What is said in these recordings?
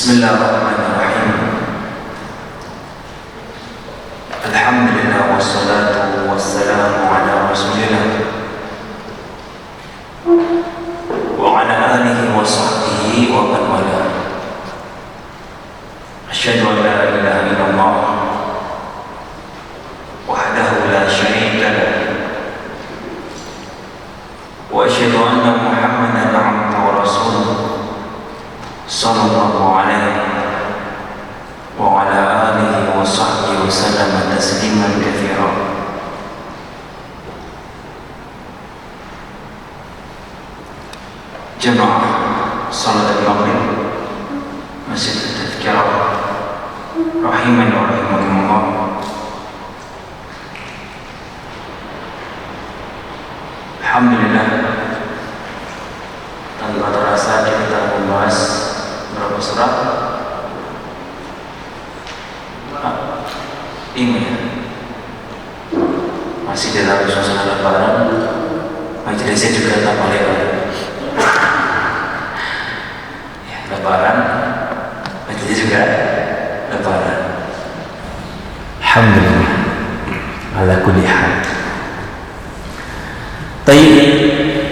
Bismillahirrahmanirrahim. Alhamdulillah wassalatu wassalamu ala Rasulillah wa ala alihi wa sahbihi wa man wala. Asyhadu an la ilaha illallah wahdahu la syarika lah wa asyhadu anna Muhammadan abduhu wa rasuluh sallallahu alaihi wa ala alihi wa sahbihi wa sallam tasliman katsiran. Jemaah salat maghrib Masjid Tadhkirah rahimani wa rahimakumullah. Alhamdulillah, tanpa terasa kita membahas berapa surat? Ini masih dalam suasana lebaran, majelisnya juga tak lebar. Ya, lebaran, majelisnya juga lebaran. Alhamdulillah, ala kulli hal. Baik,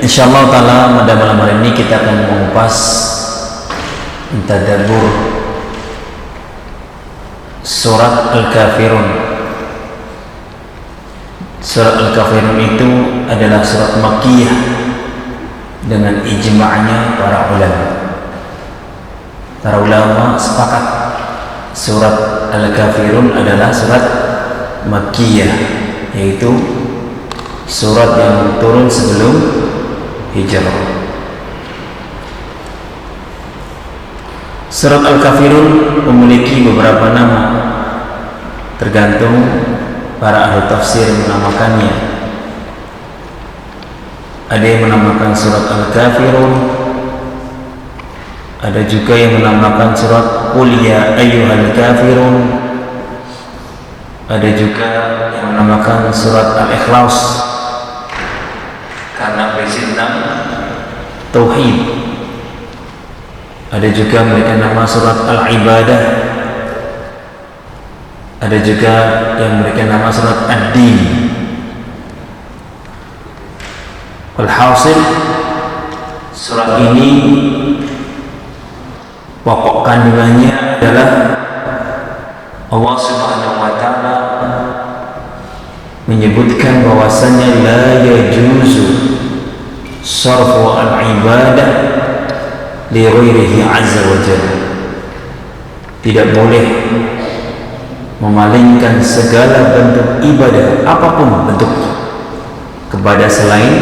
insyaallah taala pada malam hari ini kita akan mengupas tadabbur surat Al-Kafirun. Surat Al-Kafirun itu adalah surat Makkiyah dengan ijma'nya para ulama. Para ulama sepakat surat Al-Kafirun adalah surat Makkiyah, yaitu surat yang turun sebelum hijrah. Surat Al-Kafirun memiliki beberapa nama, tergantung para ahli tafsir menamakannya. Ada yang menamakan surat Al-Kafirun, ada juga yang menamakan surat Qul ya ayyuhal kafirun, ada juga yang menamakan surat Al-Ikhlas karena berisi tentang tauhid. Ada juga mereka nama surat Al-Ibadah, ada juga yang mereka nama surat Ad-Din. Walhasil, surat ini pokok kandungannya adalah Allah Subhanahu wa ta'ala menyebutkan bahwasannya la yajuzu sarfu al-ibadah li ghairihi azza wa jalla. Tidak boleh memalingkan segala bentuk ibadah apapun bentuknya kepada selain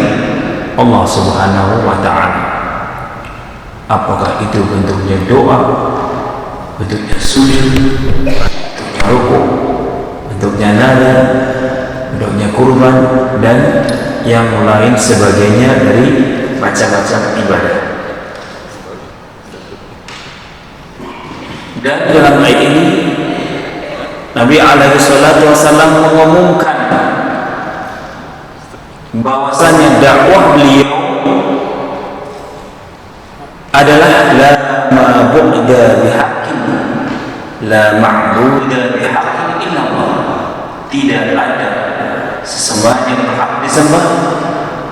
Allah Subhanahu wa ta'ala. Apakah itu bentuknya doa, bentuknya sujud, bentuknya rukuk, bentuknya nada, bentuknya kurban, dan yang lain sebagainya dari macam-macam ibadah. Dan dalam ayat ini Nabi alaihi salatu wasallam mengumumkan bahwasanya dakwah beliau adalah la ma'buda bihaqqin, la ma'buda bihaqqin illallah. Tidak ada sesembahan yang berhak disembah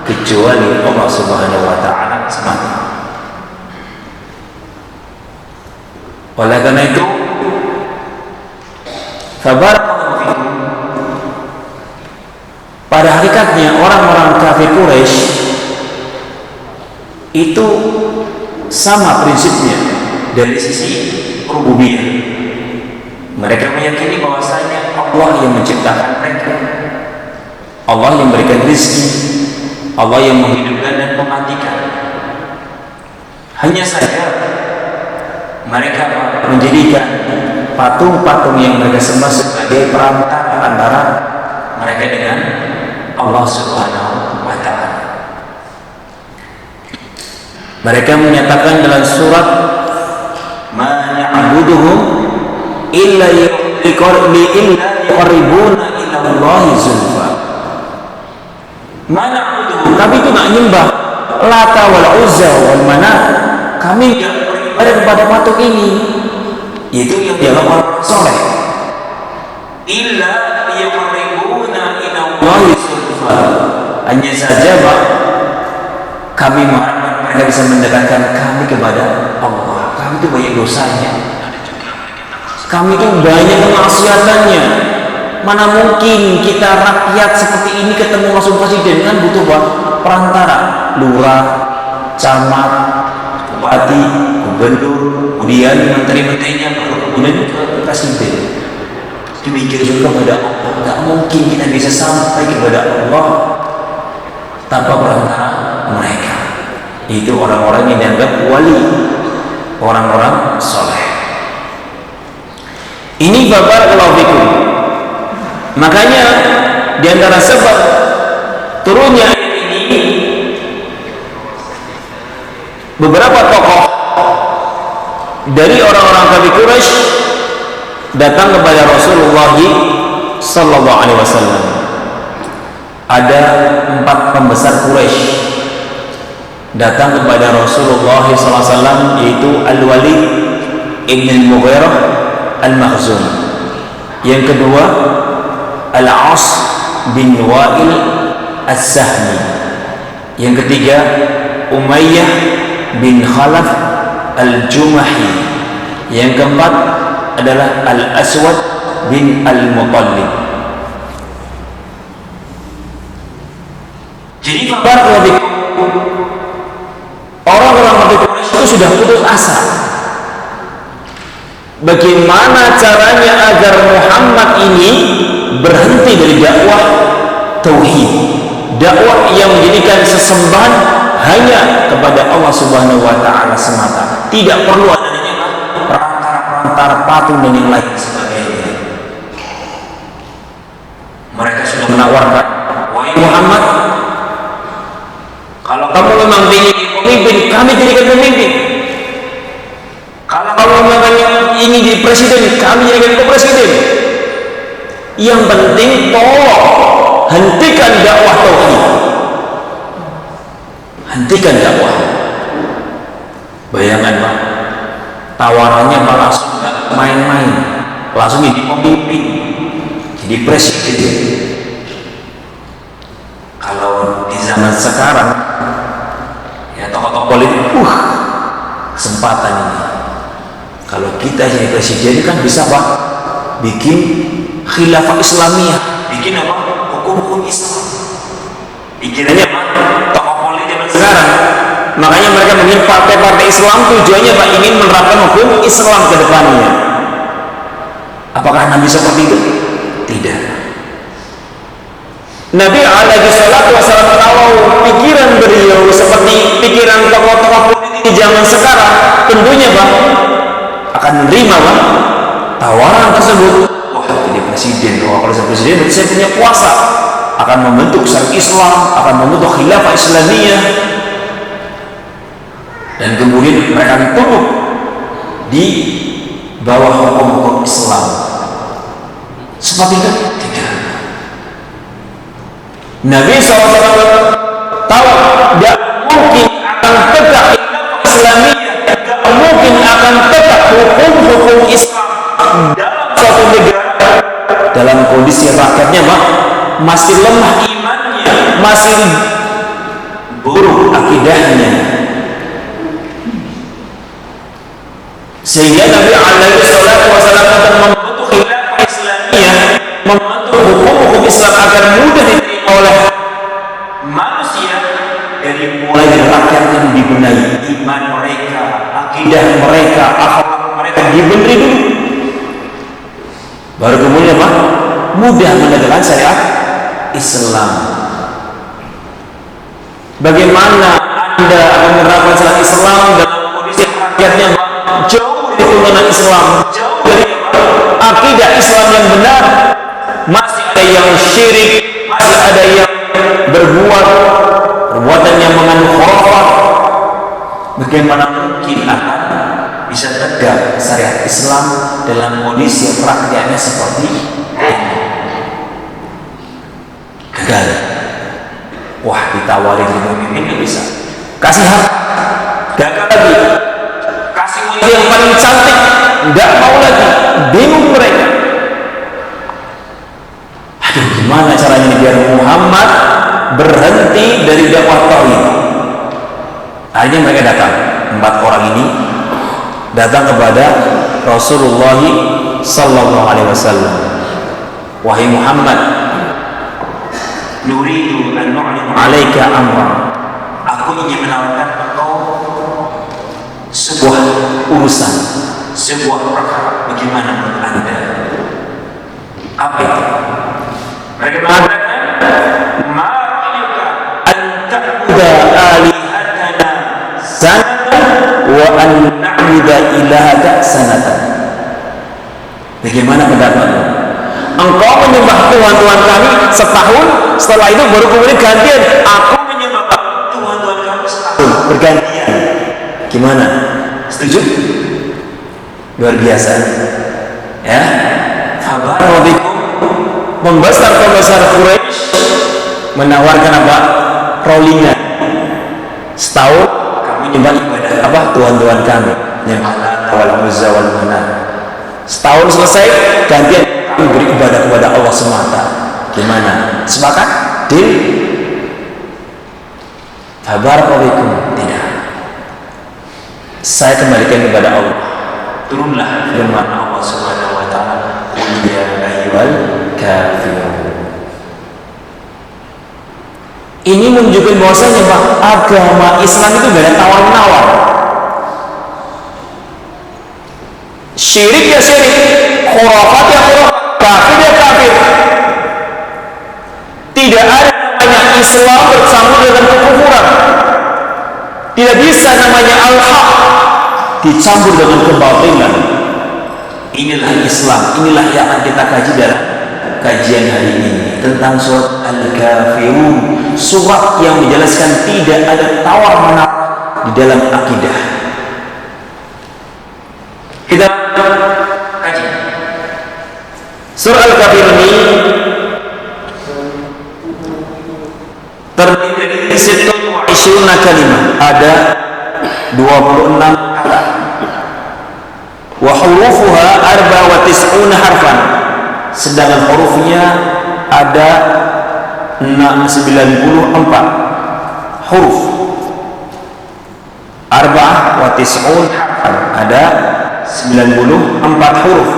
kecuali Allah Subhanahu wa ta'ala semata. Oleh karena itu, fabarakallahu fikum, pada hakikatnya orang-orang kafir Quraisy itu sama prinsipnya dari sisi rububiyah. Mereka meyakini bahwasanya Allah yang menciptakan mereka, Allah yang memberikan rezeki, Allah yang menghidupkan dan mematikan. Hanya saja mereka menjadikan patung-patung yang mereka sembah sebagai perantara antara mereka dengan Allah Subhanahu wa ta'ala. Mereka menyatakan dalam surat ma na'buduhum illa yuqarribuna ila Allahi zulfa. Ma na'buduhum, kami itu nak nyembah Lata wal Uzza wal Manat, kami beribadah kepada patung ini Itu yang dianggap orang soleh. Illa yuqarribuna ila Allahi zulfa. Hanya saja Pak, kami mengharapkan mereka bisa mendekatkan kami kepada Allah. Kami itu banyak dosanya, kami itu banyak kemaksiatannya. Mana mungkin kita rakyat seperti ini ketemu langsung presiden, kan butuh perantara, lurah, camat, bupati, gubernur, kemudian menteri-menterinya, kemudian ke presiden. Demikian juga kepada Allah. Tidak mungkin kita bisa sampai kepada Allah tanpa perantara mereka. Itu orang-orang yang dianggap wali, orang-orang soleh. Ini barakallahu fikum. Makanya di antara sebab turunnya ini, beberapa tokoh dari orang-orang kafir Quraisy datang kepada Rasulullah sallallahu alaihi wasallam. Ada 4 pembesar Quraisy datang kepada Rasulullah sallallahu alaihi wasallam, yaitu Al-Walid ibn al-Mughirah al-Makhzumi. Yang kedua Al-As bin Wa'il As-Sahmi. Yang ketiga Umayyah bin Khalaf Al-Jumahi. Yang keempat adalah Al-Aswad bin Al-Muttalib. Jadi orang-orang kafir Quraisy itu sudah putus asa. Bagaimana caranya agar Muhammad ini berhenti dari dakwah tauhid, dakwah yang menjadikan sesembahan hanya kepada Allah Subhanahu wa taala semata, tidak perlu adanya perantara patung dan yang lain sebagainya. Mereka sudah menawarkan, wahai Muhammad, kalau kamu memang ingin pemimpin, kami jadikan pemimpin. Kalau kamu memang ingin jadi presiden, kami jadikan presiden. Yang penting tolong hentikan dakwah tauhid, hentikan dakwah. Bayangkan Pak, tawarannya Pak langsung nggak main-main, langsung jadi pemimpin, jadi presiden. Kalau di zaman sekarang ya tokoh-tokoh politik, kesempatan ini. Kalau kita jadi presiden kan bisa Pak bikin khilafah Islamiyah, bikin apa? Hukum-hukum Islam. Pikirannya Pak, tokoh politik zaman sekarang. Makanya mereka bikin partai-partai Islam, tujuannya Pak ingin menerapkan hukum Islam ke depannya. Apakah Nabi seperti itu? Tidak. Nabi alaihi salatu wasallam, kalau pikiran beliau seperti pikiran tokoh-tokoh politik di zaman sekarang, tentunya Pak akan menerima Pak tawaran tersebut. Wah, jadi presiden, kalau saya presiden berarti saya punya kuasa, akan membentuk syariat Islam, akan membentuk khilafah Islamiyah, dan kemudian mereka dituduh di bawah hukum-hukum Islam. Seperti itu tidak. Nabi SAW tahu tidak mungkin akan tegak Islamiyah, tidak mungkin akan tegak hukum-hukum Islam dalam suatu negara dalam kondisi rakyatnya Pak masih lemah imannya, masih buruk akidahnya. Sehingga Nabi alaihi salatu wasallam akan membentuk khilafah Islamiyah, membentuk hukum-hukum Islam agar mudah diterima oleh manusia, dari mulai dari rakyat yang dibenahi iman mereka, akidah mereka, akhlak mereka dibenahi dulu, baru kemudian Pak mudah menegakkan syariat Islam. Bagaimana Anda akan menerapkan syariat Islam dalam kondisi rakyatnya jauh dari tuntunan Islam, jauh dari akidah Islam yang benar, masih ada yang syirik, masih ada yang berbuat perbuatan yang mengandung khurafat. Bagaimana mungkin akan bisa tegak syariat Islam dalam kondisi rakyatnya seperti ini? Gagal. Wah, ditawari jadi pemimpin nggak bisa, kasih hak, gagal lagi. Kasih wanita yang paling cantik, tidak mau lagi, bingung mereka. Aduh, gimana caranya biar Muhammad berhenti dari dakwah tauhid? Akhirnya mereka datang, 4 orang ini datang kepada Rasulullah sallallahu alaihi wasallam. Wahai Muhammad, nuridu an nu'linu 'alaika amra. Aku ingin menawarkan engkau sebuah urusan, sebuah perkara. Bagaimana menurut Anda? Apa itu? Mereka mengatakan, ma ra'yuka an ta'budu alihatana sanatan wa an na'budu ilahaka sanatan. Bagaimana pendapatmu? Engkau menyembah Tuhan-Tuhan kami setahun, setelah itu baru kemudian gantian aku menyembah Tuhan-Tuhan kamu setahun, bergantian. Gimana? Setuju? Luar biasa ya. Habarikum pembesar Quraisy menawarkan apa? Rollingan setahun kami menyembah ibadah apa? Tuhan-Tuhan kami, menyembah Lata wal Uzza wal Manat. Setahun selesai gantian kami beri ibadah kepada Allah semata. Gimana? Sepakat? Deal? Habarikum tidak. Saya kembalikan kepada Allah. Turunlah firman Allah Subhanahu wa taala, "Qul ya ayyuhal kafirun." Ini menunjukkan bahwasanya agama Islam itu tidak ada tawar-menawar. Syirik ya syirik, khurafat ya khurafat, kafir ya kafir. Tidak ada namanya Islam bercampur dengan kekufuran. Tidak bisa namanya al-haq dicampur dengan kebatilan. Inilah Islam, inilah yang akan kita kaji dalam kajian hari ini tentang surat Al-Kafirun, surat yang menjelaskan tidak ada tawar-menawar di dalam akidah. Kita kaji surah Al-Kafirun ini terdiri dari 26 kalimat, ada 26 kata. Wa hurufuha 94 harfan, sedangkan hurufnya ada 94 huruf. 94 harfan, ada 94 huruf.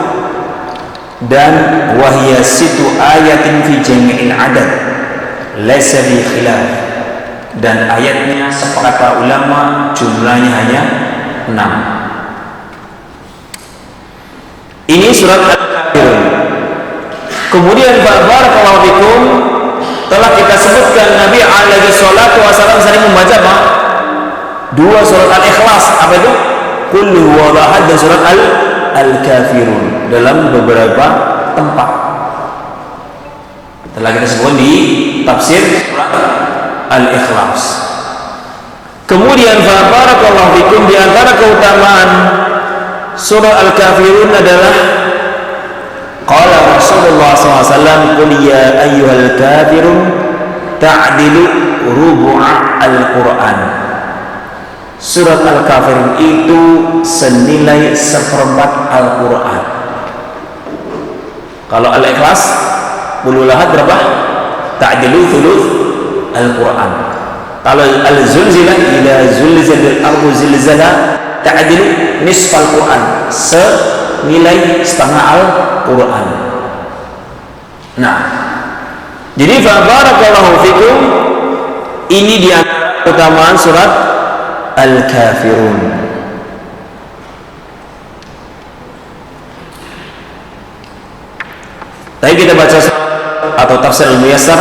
Dan wahya situ ayatin fi jami'il adad laysa bi khilaf, dan ayatnya sepakat para ulama jumlahnya hanya 6. Ini surat Al-Kafirun. Kemudian barakallahu fikum, telah kita sebutkan Nabi alaihi salatu wasallam sering membaca apa? 2 surat Al-Ikhlas. Apa itu? Qul huwallahu ahad dan surat Al-Kafirun dalam beberapa tempat. Telah kita sebut di tafsir surat Al-Ikhlas. Kemudian barakallahu fikum, di antara keutamaan surah Al-Kafirun adalah qala Rasulullah SAW, qul ya ayyuhal kafirun ta'dilu rubu'a al-Quran. Surat Al-Kafirun itu senilai 1/4 Al-Quran. Kalau Al-Ikhlas qul lahad berapa? Ta'dilu thuluth Al-Quran. Kalau Al-Zulzilah ila zulzilatil ardu zilzala ta'dilu nisfal Quran, senilai setengah Al-Quran. Nah, jadi barakallahu fikum, ini di antara keutamaan surat Al-Kafirun. Tadi kita baca atau tafsir al-Muyassar.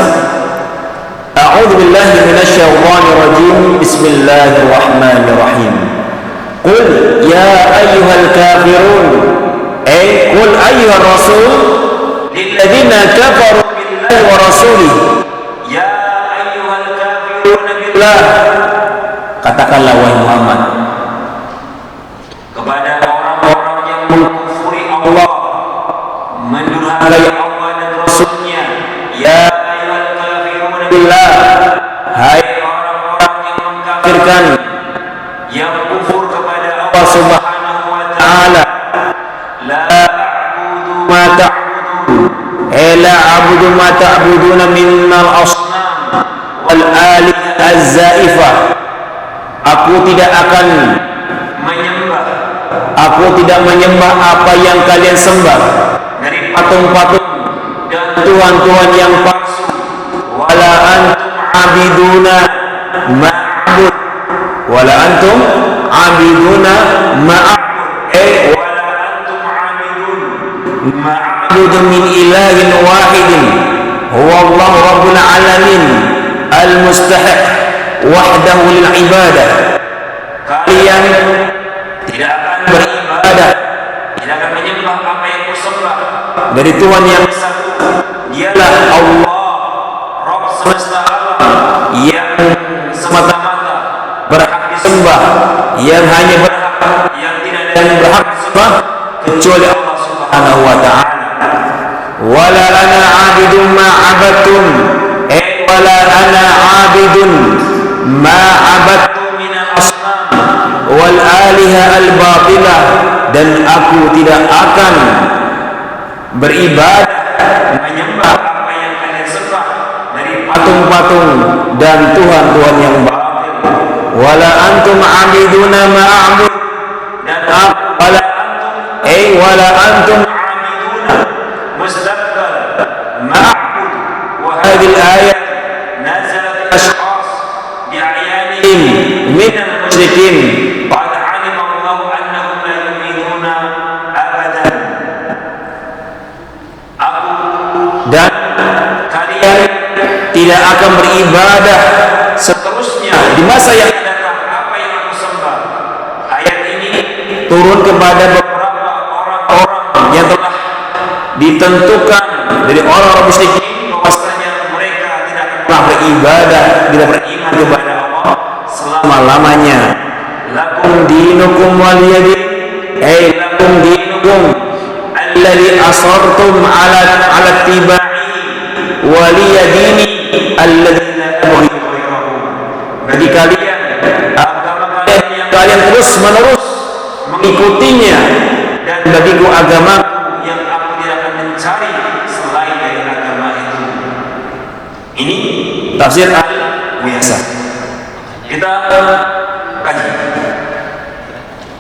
A'udzu billahi minasyaitonir rajim. Bismillahirrahmanirrahim. Qul ya ayyuhal kafirun, ay qul ayyuhar rasul lilladzina kafaru billahi wa rasulihi, ya ayyuhal kafirun billah. Katakanlah wahai Muhammad kepada orang-orang yang mengkufuri Allah, mendurhakai Allah dan Rasulnya, ya ayyuhal kafirun billah, hai orang-orang yang mengkafirkan, yang kufur kepada Allah Subhanahu wa ta'ala, ta'buduna minnal asnam wal alihah az-zaifah. Aku tidak akan menyembah, aku tidak menyembah apa yang kalian sembah dari patung-patung dan tuhan-tuhan yang palsu. Wala antum abiduna ma'bud, wala antum abiduna ma'bud, wala antum abidun ma'bud min ilahin wahidin huwa Allah rabbul alamin al-mustahiq wahdahu lil ibadah. Kalian tidak akan beribadah, tidak akan menyembah apa yang kusembah dari Tuhan yang satu. Dialah Allah, Rabb semesta alam, yang semata-mata berhak disembah, yang hanya berhak, yang tidak ada yang berhak disembah kecuali Allah Subhanahu wa ta'ala. Wala ana 'abidun ma 'abadtum, wala ana 'abidun ma 'abadtum minal asnam wal alihah al batilah, dan aku tidak akan beribadah menyembah apa yang kalian sembah dari patung-patung dan tuhan-tuhan yang batil. Wala antum abiduna ma'bud, dan wala antum wala antum abiduna mustaqbal ma'bud. Wa hadhihi al-ayat nazalat ashkhas bi'ayanihim min al-musyrikin qad 'alima Allah annahum la yu'minuna abadan. Dan kalian tidak akan beribadah seterusnya di masa yang akan datang apa yang aku sembah. Ayat ini turun kepada beberapa orang-orang yang telah ditentukan dari orang-orang musyrikin bahwasanya mereka tidak akan pernah beribadah, tidak beriman kepada Allah selama-lamanya. Lakum dinukum waliyadin, lakum dinukum alladhi asartum ala tibai waliyadini alladhi la abghi ghairahu. Bagi kalian agama kalian yang kalian terus menerus mengikutinya, dan bagiku agama yang aku tidak akan mencari selain dari agama itu. Ini tafsir al-Muyassar. Kita kaji.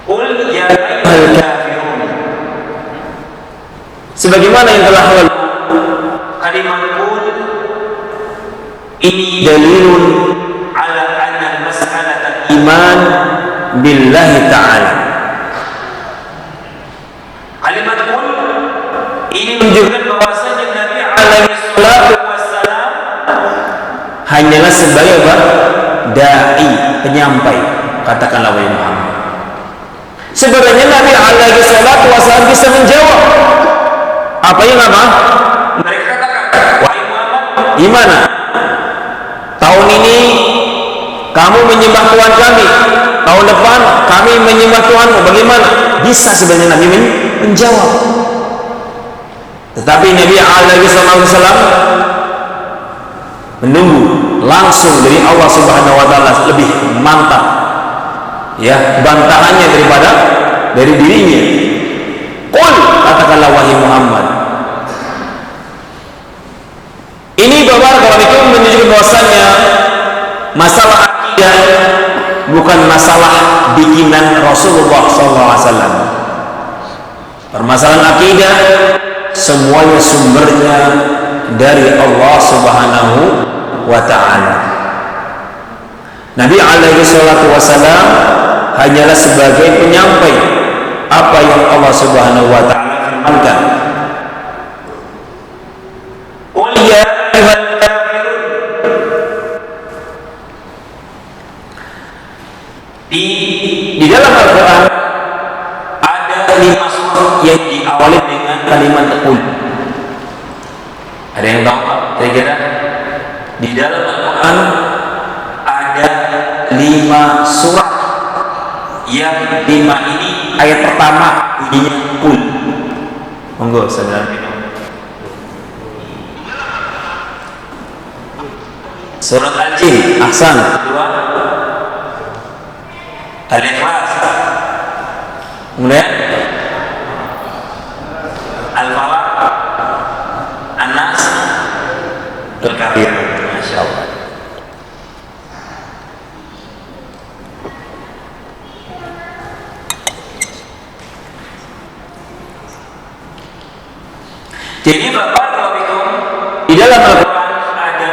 Qul ya ayyuhal kafirun, sebagaimana yang telah lalu, kalimat qul ini dalilun ala anna mas'alat iman billahi ta'ala. Kalimat qul ini menunjukkan bahwasanya Nabi alaihi salatu wassalam hanyalah sebagai dai, penyampai, katakanlah wahai Muhammad. Sebenarnya Nabi alaihi salatu wassalam bisa menjawab apa yang mereka katakan. Wahai Muhammad, gimana? Tahun ini kamu menyembah Tuhan kami, tahun depan kami menyembah Tuhanmu, bagaimana? Bisa sebenarnya Nabi menjawab. Tetapi Nabi alaihi salatu wassalam menunggu langsung dari Allah Subhanahu wa ta'ala, lebih mantap ya bantahannya daripada dari dirinya. Qul, katakanlah wahai Muhammad. Ini barakallahu fikum menunjukkan bahwasanya masalah akidah bukan masalah bikinan Rasulullah SAW. Permasalahan akidah semuanya sumbernya dari Allah Subhanahu wa ta'ala. Nabi alaihi salatu wassalam hanyalah sebagai penyampai apa yang Allah Subhanahu wa ta'ala firmankan. Qul ya ayyuhal kafirun. Di dalam Al-Quran ada 5 surah yang diawali dengan kalimat qul. Ada yang tahu kira-kira? Di dalam Al-Quran ada 5 surah yang 5 ini ayat pertama bunyinya qul. Monggo saudara minum. Surat Al-Jin, ahsan. Kedua Al-Ikhlas, kemudian Al-Falaq, An-Nas, berkarya. Masya Allah. Jadi Bapak kalau itu di dalam Al-Quran ada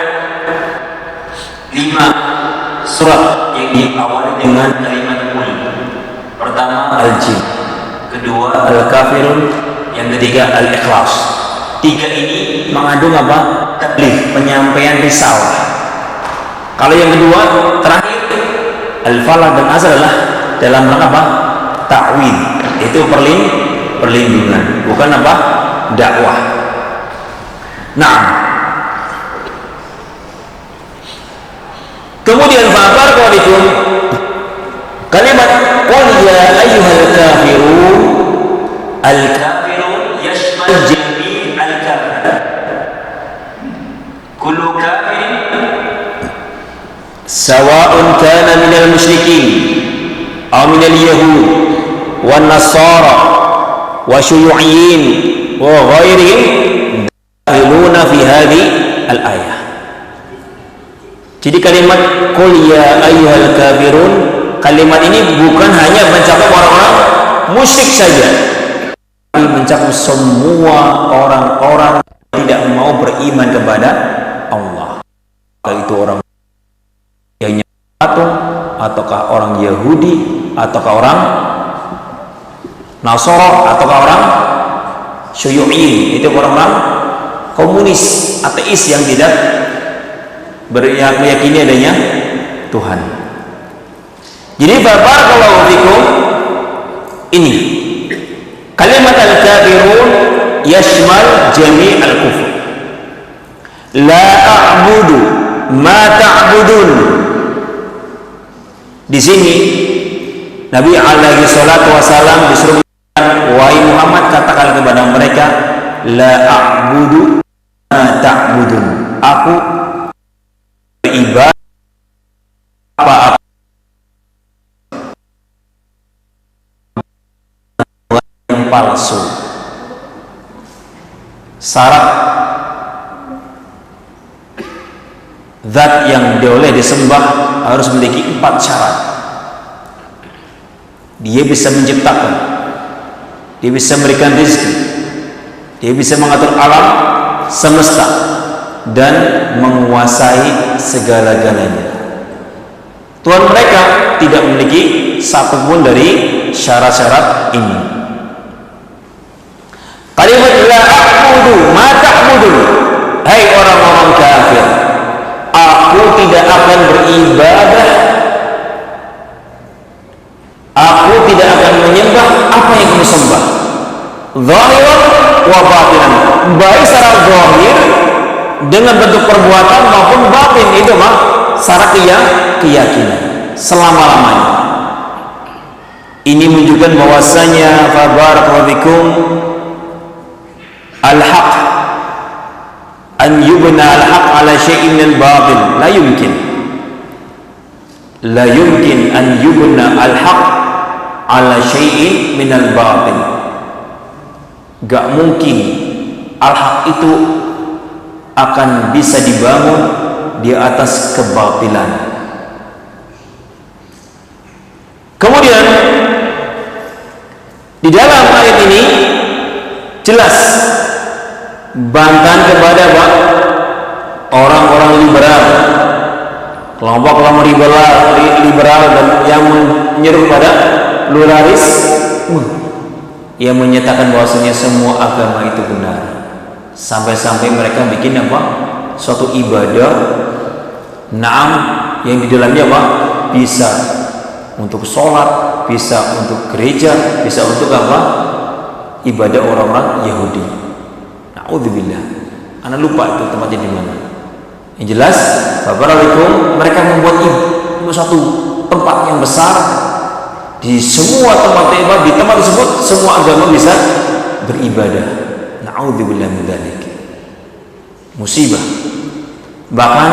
5 surat yang diawali dengan kalimat qul. Pertama Al-Jin, kedua Al-Kafirun, yang ketiga Al-Ikhlas. 3 ini mengandung apa? Tabligh, penyampaian risalah. Kalau yang kedua terakhir Al-Falaq dan As adalah dalam rangka apa? Ta'wid. Itu perlindungan, bukan apa? Dakwah. Nah, kemudian barakallahu kalimat qul ya ayyuhal kafirun, al-kafirun yashmal jami' al-kafir, kullu kafirin sawa'un kana minal musyrikin aw minal yahud wan nasara wa syuyu'iyyin wa ghairihim dakhiluna fi hadhihi al-ayah. Jadi kalimat qul ya ayyuhal kafirun, kalimat ini bukan hanya mencakup orang-orang musyrik saja, tapi mencakup semua orang-orang yang tidak mau beriman kepada Allah. Itu orang yang patung, ataukah orang Yahudi, ataukah orang Nasara, ataukah orang Syuyu'in, itu orang-orang komunis, ateis yang tidak meyakini adanya Tuhan. Jadi barakallahu fikum, ini kalimat al-kafirun yashmal jami' al-kufr. La a'budu ma ta'budun. Di sini Nabi alaihi salatu wasalam disuruh, wahai Muhammad, katakan kepada mereka, la a'budu ma ta'budun. Aku beribadah apa yang palsu. Syarat zat yang boleh disembah harus memiliki 4 syarat. Dia bisa menciptakan, dia bisa memberikan rezeki, dia bisa mengatur alam semesta dan menguasai segala-galanya. Tuhan mereka tidak memiliki satupun dari syarat-syarat ini. Kalimat la a'budu ma ta'budun, hai orang-orang kafir, aku tidak akan beribadah, aku tidak akan menyembah apa yang kamu sembah, zahiran wa batinan, baik secara zahir dengan bentuk perbuatan maupun batin. Itu mah secara keyakinan selama-lamanya. Ini menunjukkan bahwasanya barakallahu fikum al-haq an yubna al-haq ala syai'in min al-batil la yumkin an yubna al-haq ala syai'in min al-batil. Gak mungkin al-haq itu akan bisa dibangun di atas kebatilan. Kemudian di dalam ayat ini jelas bantahan kepada orang-orang liberal, kelompok-kelompok liberal dan yang menyeru pada pluralisme, yang menyatakan bahwasanya semua agama itu benar. Sampai-sampai mereka bikin apa? Suatu ibadah yang di dalamnya apa? Bisa untuk sholat, bisa untuk gereja, bisa untuk apa? Ibadah orang-orang Yahudi. Na'udzubillah. Ana lupa itu tempatnya di mana. Yang jelas, Bapak-Bapak, mereka membuat suatu tempat yang besar. Di semua tempat ibadah, di tempat tersebut semua agama bisa beribadah. Na'udzubillah min dzalik. Musibah. Bahkan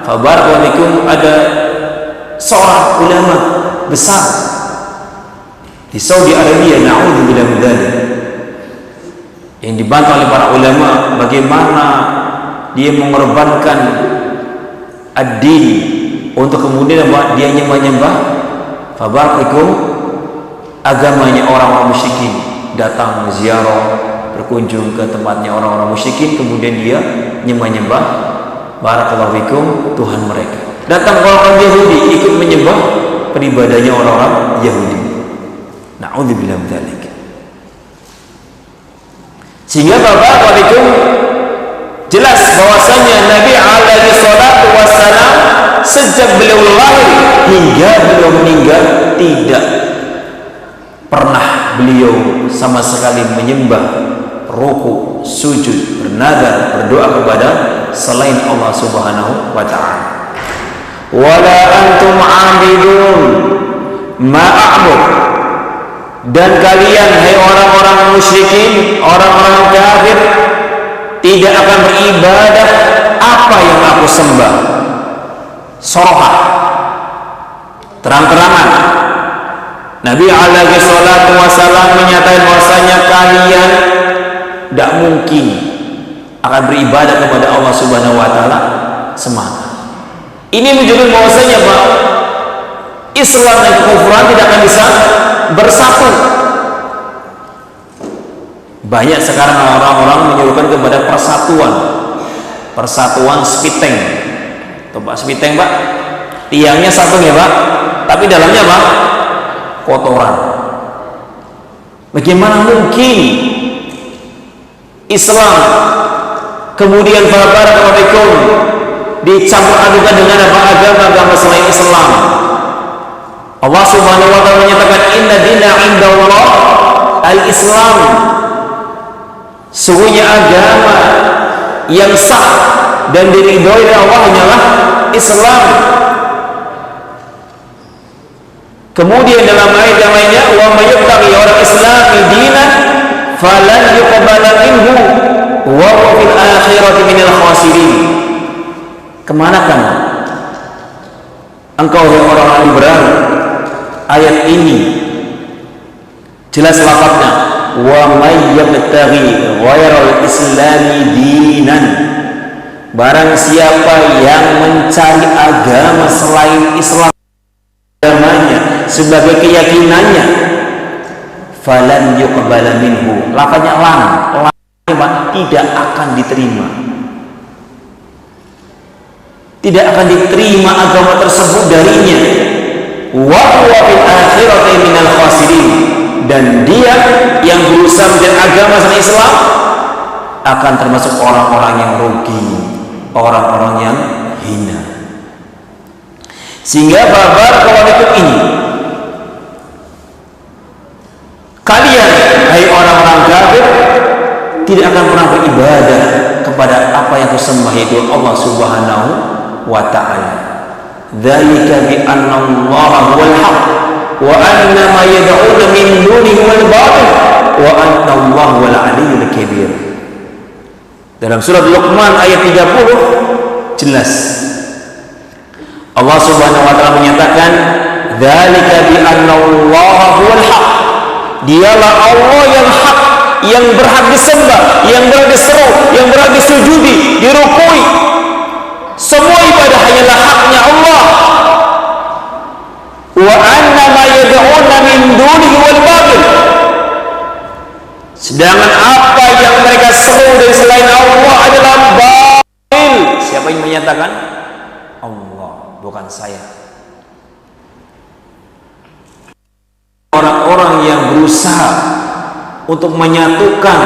Bapak-Bapak, ada seorang ulama besar di Saudi Arabia, na'udzubillah min dzalik, yang dibantah oleh para ulama bagaimana dia mengorbankan ad-din untuk kemudian dia nyembah-nyembah, fabarakum, agamanya orang-orang musyrikin, datang ziarah, berkunjung ke tempatnya orang-orang musyrikin, kemudian dia nyembah-nyembah, barakallahu fikum, Tuhan mereka. Datang orang-orang Yahudi ikut menyembah peribadahnya orang-orang Yahudi. Na'udzubillah min dzalik. Sehingga barakallahu fikum, jelas bahwasanya Nabi alaihi salatu wassalam sejak beliau lahir hingga beliau meninggal tidak pernah beliau sama sekali menyembah, ruku, sujud, bernadar, berdoa kepada selain Allah Subhanahu wa ta'ala. Wala antum 'abidun ma a'bud, dan kalian hai orang-orang musyrikin, orang-orang kafir, tidak akan beribadah apa yang aku sembah. Sorohah, terang-terangan Nabi alaihi salatu wasallam menyatakan bahwasanya kalian tidak mungkin akan beribadah kepada Allah Subhanahu wa ta'ala semata. Ini menunjukkan bahwasanya bahwa Islam dan kekufuran tidak akan bisa bersatu. Banyak sekarang orang-orang menyuruhkan kepada persatuan spiteng. Tuh Pak, spiteng Pak, tiangnya satu ya Pak, tapi dalamnya Pak kotoran. Bagaimana mungkin Islam kemudian barakallahu dicampur adukan dengan agama selain Islam? Allah Subhanahu wa ta'ala menyatakan inna dina indallah al-Islam, sesungguhnya agama yang sah dan diridhoi oleh Allah hanyalah Islam. Kemudian dalam ayat yang lainnya, wa may yabtaghi orang Islami dinan falan yuqbala minhu wa huwa fil akhirati minal khasirin. Kemana kan engkau orang liberal? Ayat ini jelas lafadznya, wa may yabtaghi ghairal islami dinan, barang siapa yang mencari agama selain Islam, agamanya sebagai keyakinannya, falan yuqbala minhu, lafadznya lam tidak akan diterima, tidak akan diterima agama tersebut darinya. Wa huwa fil akhirati minal khasirin, dan dia yang berusaha mencari agama selain Islam akan termasuk orang-orang yang rugi, orang-orang yang hina. Sehingga barakallahu ini, kalian hai orang-orang kafir tidak akan pernah beribadah kepada apa yang disembah itu Allah Subhanahu wa ta'ala. Dzalika bi anna Allah huwal haq wa anna ma yad'una min dunihi wal batil wa anna Allah huwal aliyyul kabir. Dalam surat Luqman ayat 30 jelas Allah Subhanahu wa ta'ala menyatakan dzalika bi anna Allah huwal haq, dialah Allah yang hak, yang berhak disembah, yang berhak diseru, yang berhak disujudi, dirukui. Semua ibadah hanyalah haknya Allah. Wa anna ma yad'una min dunihi wal batil, sedangkan apa yang mereka seru dari selain Allah adalah batil. Siapa yang menyatakan? Allah, bukan saya. Orang-orang yang berusaha untuk menyatukan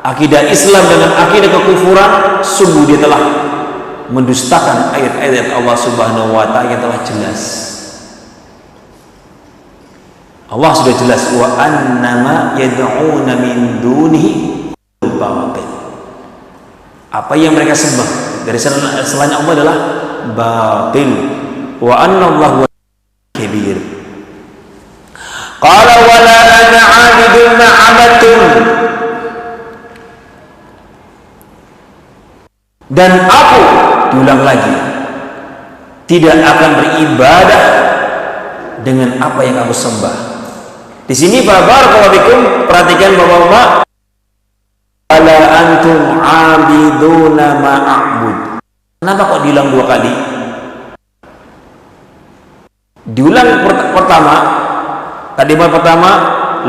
akidah Islam dengan akidah kekufuran, sungguh dia telah mendustakan ayat-ayat Allah Subhanahu wa ta'ala yang telah jelas. Allah sudah jelas, wa annama yad'una min dunihi batil. Apa yang mereka sembah dari selain Allah adalah batil. Wa anna Allah huwa kabir. Qala wala ana 'abidun ma 'abadtum, dan aku, diulang lagi, tidak akan beribadah dengan apa yang aku sembah. Di sini barakallahu fikum, perhatikan Bapak-bapak, wala antum abiduna ma a'bud. Kenapa kok diulang dua kali? Diulang pertama, kalimat pertama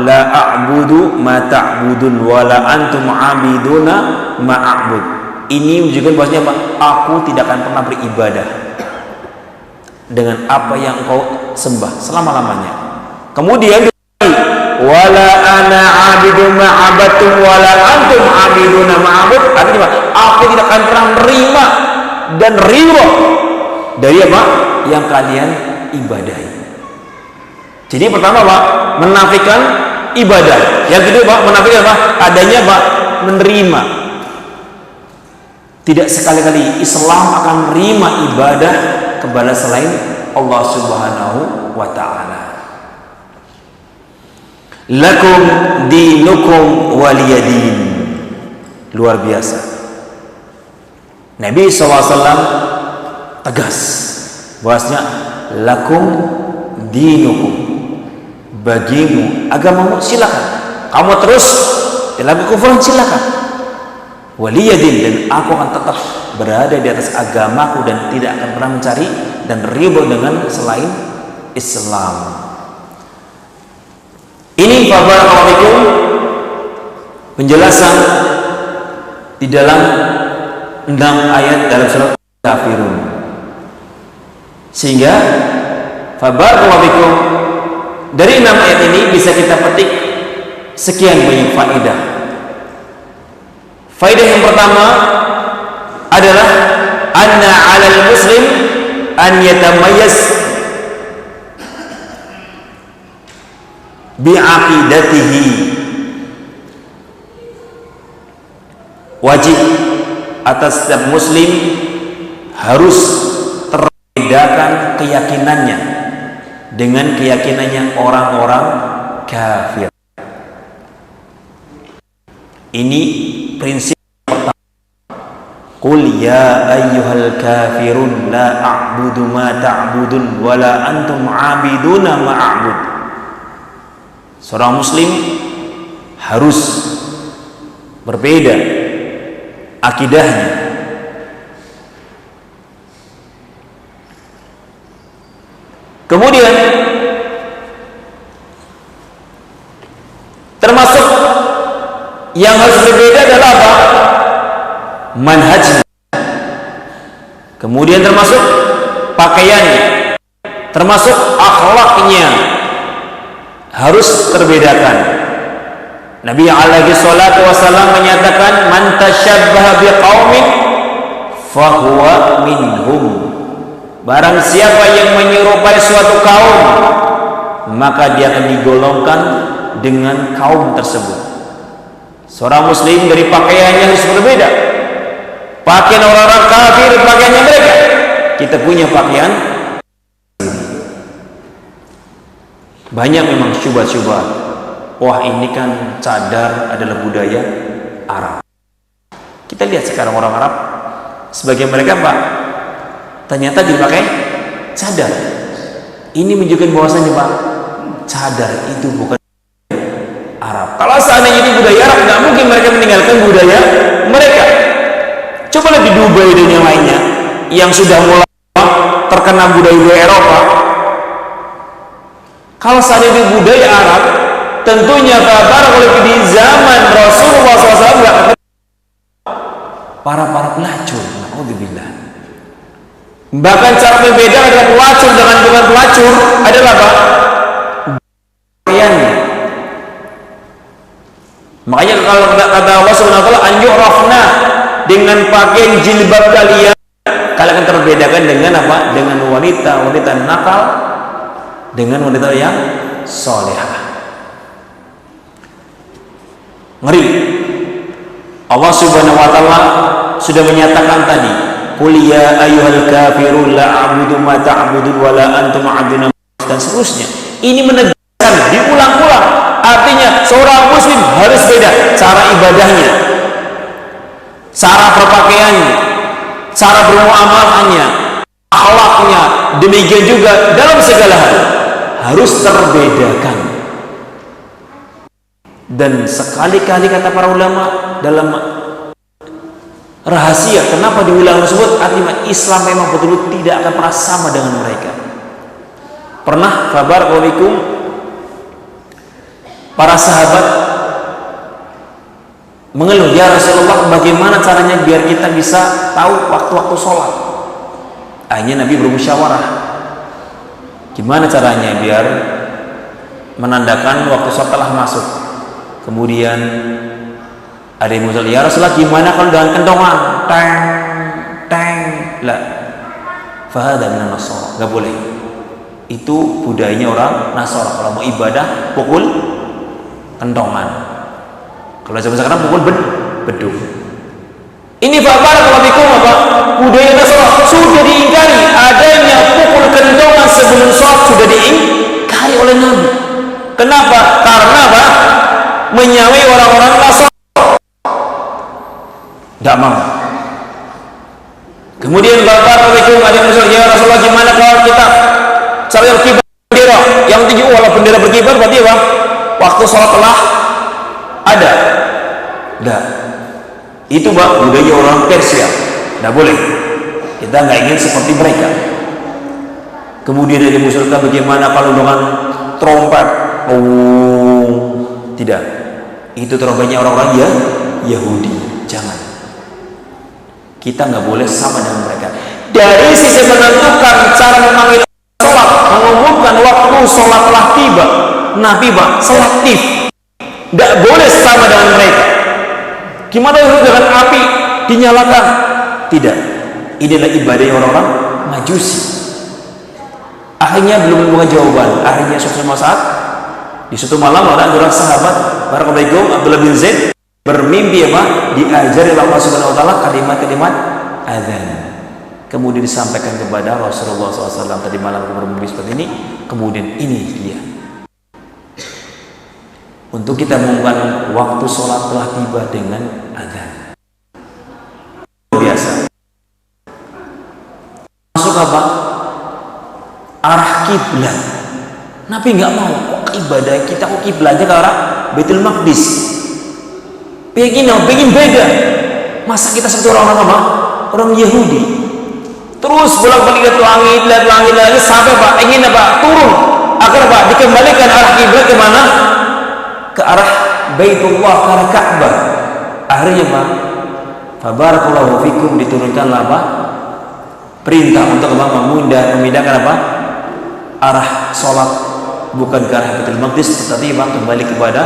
la a'budu ma ta'budun wala antum abiduna ma a'bud. Ini menunjukkan bahwasanya apa? Aku tidak akan pernah beribadah dengan apa yang kau sembah selama-lamanya. Kemudian wala ana abidu ma'abatum wala antum abiduna ma'abud. Artinya apa? Aku tidak akan pernah menerima dan ridho dari apa yang kalian ibadahi. Jadi pertama Pak, menafikan ibadah. Yang kedua Pak, menafikan apa? Adanya Pak, menerima. Tidak sekali-kali Islam akan menerima ibadah kepada selain Allah Subhanahu wa ta'ala. Lakum dinukum waliyadin. Luar biasa. Nabi SAW tegas bahwasanya lakum dinukum, bagimu agamamu silakan, kamu terus dalam kekufuran silakan. Waliyadin, dan aku akan tetap berada di atas agamaku dan tidak akan pernah mencari dan riba dengan selain Islam. Ini barakallahu penjelasan di dalam 6 ayat dalam surat Kafirun. Sehingga barakallahu dari 6 ayat ini bisa kita petik sekian banyak faedah. Faedah yang pertama adalah anna 'alal muslim an yatamayyaz bi'aqidatihi. Wajib atas setiap muslim harus terbedakan keyakinannya dengan keyakinannya orang-orang kafir. Ini prinsip pertama. Qul ya ayyuhal kafirun la a'budu ma ta'budun wa la antum 'abiduna ma a'bud. Seorang muslim harus berbeda akidahnya. Kemudian termasuk yang harus berbeda adalah apa? Manhajnya. Kemudian termasuk pakaiannya, termasuk akhlaknya harus terbedakan. Nabi alaihi salatu wasallam menyatakan man tasyabbaha biqaumin fahuwa minhum. Barang siapa yang menyerupai suatu kaum, maka dia akan digolongkan dengan kaum tersebut. Seorang muslim dari pakaiannya harus berbeda. Pakaian orang-orang kafir, pakaiannya mereka. Kita punya pakaian. Banyak memang syubhat-syubhat. Wah, ini kan cadar adalah budaya Arab. Kita lihat sekarang orang Arab, sebagian mereka Pak, ternyata dipakai cadar. Ini menunjukkan bahwasanya Pak, cadar itu bukan Arab. Kalau seandainya ini budaya Arab, nggak mungkin mereka meninggalkan budaya mereka. Coba lihat di Dubai dan yang lainnya yang sudah mulai terkena budaya Eropa. Kalau seandainya budaya Arab, tentunya barakallahu di zaman Rasulullah SAW nggak ada para pelacur. Alhamdulillah. Bahkan cara berbeda antara pelacur dengan bukan pelacur adalah apa? Pakaiannya. Makanya kalau kata Allah Subhanahu wa taala an yu'rafna, dengan pakaian jilbab kalian akan terbedakan dengan apa? Dengan wanita nakal dengan wanita yang solehah. Ngeri. Allah Subhanahu wa taala sudah menyatakan tadi, qul ya ayyuhal kafirun la a'budu ma ta'budun wa la antum 'abidun, dan seterusnya. Ini menegaskan diulang-ulang. Artinya seorang muslim harus beda cara ibadahnya, cara berpakaiannya, cara bermuamalahnya, akhlaknya. Demikian juga dalam segala hal harus terbedakan. Dan sekali-kali kata para ulama dalam rahasia kenapa di wilayah tersebut, artinya Islam memang betul-betul tidak akan pernah sama dengan mereka. Pernah kabar waalaikum para sahabat mengeluh, ya Rasulullah, bagaimana caranya biar kita bisa tahu waktu-waktu sholat? Akhirnya Nabi bermusyawarah, gimana caranya biar menandakan waktu sholat telah masuk. Kemudian ada yang muncul, ya Rasulullah, gimana kalau dengan kentongan? Teng, teng, lah, fahada minan nasara, nggak boleh. Itu budayanya orang Nasara. Kalau mau ibadah pukul kentongan. Kalau zaman sekarang pukul beduk. Ini kabar kalau bikum apa? Budaya Nasara sudah diingkari. Adanya pukul kentongan sebelum sholat sudah diingkari oleh Nabi. Kenapa? Karena apa? Menyamai orang-orang Nasara. Tidak mau. Kemudian bapak begitu ada yang muncul, ya Rasulullah, gimana kalau kita cara berkibar bendera yang tinggi, walau bendera berkibar berarti apa? Waktu sholat telah ada. Tidak. Itu pak budaya orang Persia. Tidak boleh. Kita nggak ingin seperti mereka. Kemudian ada yang mengusulkan, bagaimana kalau dengan trompet? Oh, tidak. Itu trompetnya orang-orang Yahudi. Jangan. Kita nggak boleh sama dengan mereka. Dari sisi menentukan cara memanggil sholat, mengumumkan waktu sholat telah tiba, Nabi selektif, nggak boleh sama dengan mereka. Gimana itu dengan api dinyalakan? Tidak. Inilah ibadah orang-orang Majusi. Akhirnya belum menemukan jawaban. Akhirnya suatu saat di suatu malam ada orang sahabat Barakallahu Abdullah bin Zaid bermimpi diajari Allah Subhanahu wa taala kalimat-kalimat azan. Kemudian disampaikan kepada Rasulullah SAW tadi malam bermimpi seperti ini. Kemudian ini dia. Untuk kita mengumumkan waktu sholat telah tiba dengan azan. Biasa. Masuk apa? Arah kiblat. Nabi nggak mau. Kok ibadah kita kok kiblatnya ke arah Baitul Maqdis? Pengen beda. Masa kita seperti orang apa? Orang Yahudi. Terus bolak-balik lihat langit lagi sampai ingin turun agar dikembalikan arah kiblat ke mana? Ke arah Baitullah, ke arah Ka'bah. Akhirnya Fabarakallahu fikum, diturunkanlah perintah untuk memindahkan arah sholat bukan ke arah Baitul Maqdis, tetapi kembali kepada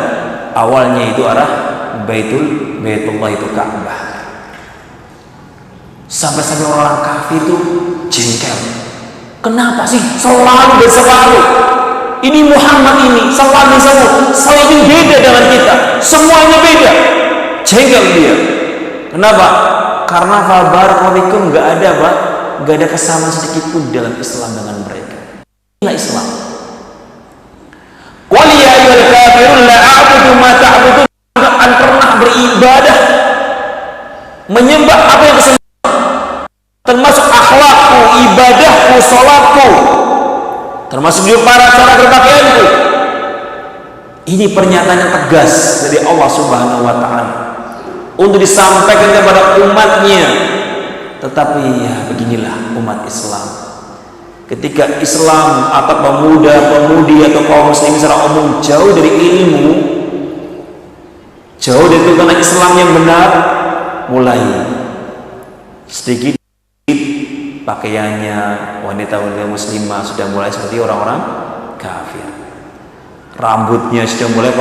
awalnya, itu arah Baitullah, itu Ka'bah. Sampai-sampai orang kafir itu jengkel. Kenapa sih selalu ini Muhammad ini selalu beda dengan kita, semuanya beda. Jengkel dia. Kenapa? Karena Barakallahu nggak ada kesamaan sedikit pun dalam Islam dengan mereka. Inilah Islam. Qul ya ayyuhal kafirun la a'budu ma ta'budun. Pernah beribadah menyembah apa yang disembah, termasuk akhlakku, ibadahku, sholatku, termasuk juga cara berpakaianku. Ini pernyataan yang tegas dari Allah Subhanahu wa taala untuk disampaikan kepada umatnya. Tetapi ya beginilah umat Islam. Ketika Islam atau pemuda-pemudi atau kaum muslimin secara umum jauh dari ilmu, jauh dari tuntunan Islam yang benar, mulai sedikit pakaiannya wanita-wanita muslimah sudah mulai seperti orang-orang kafir. Rambutnya sudah mulai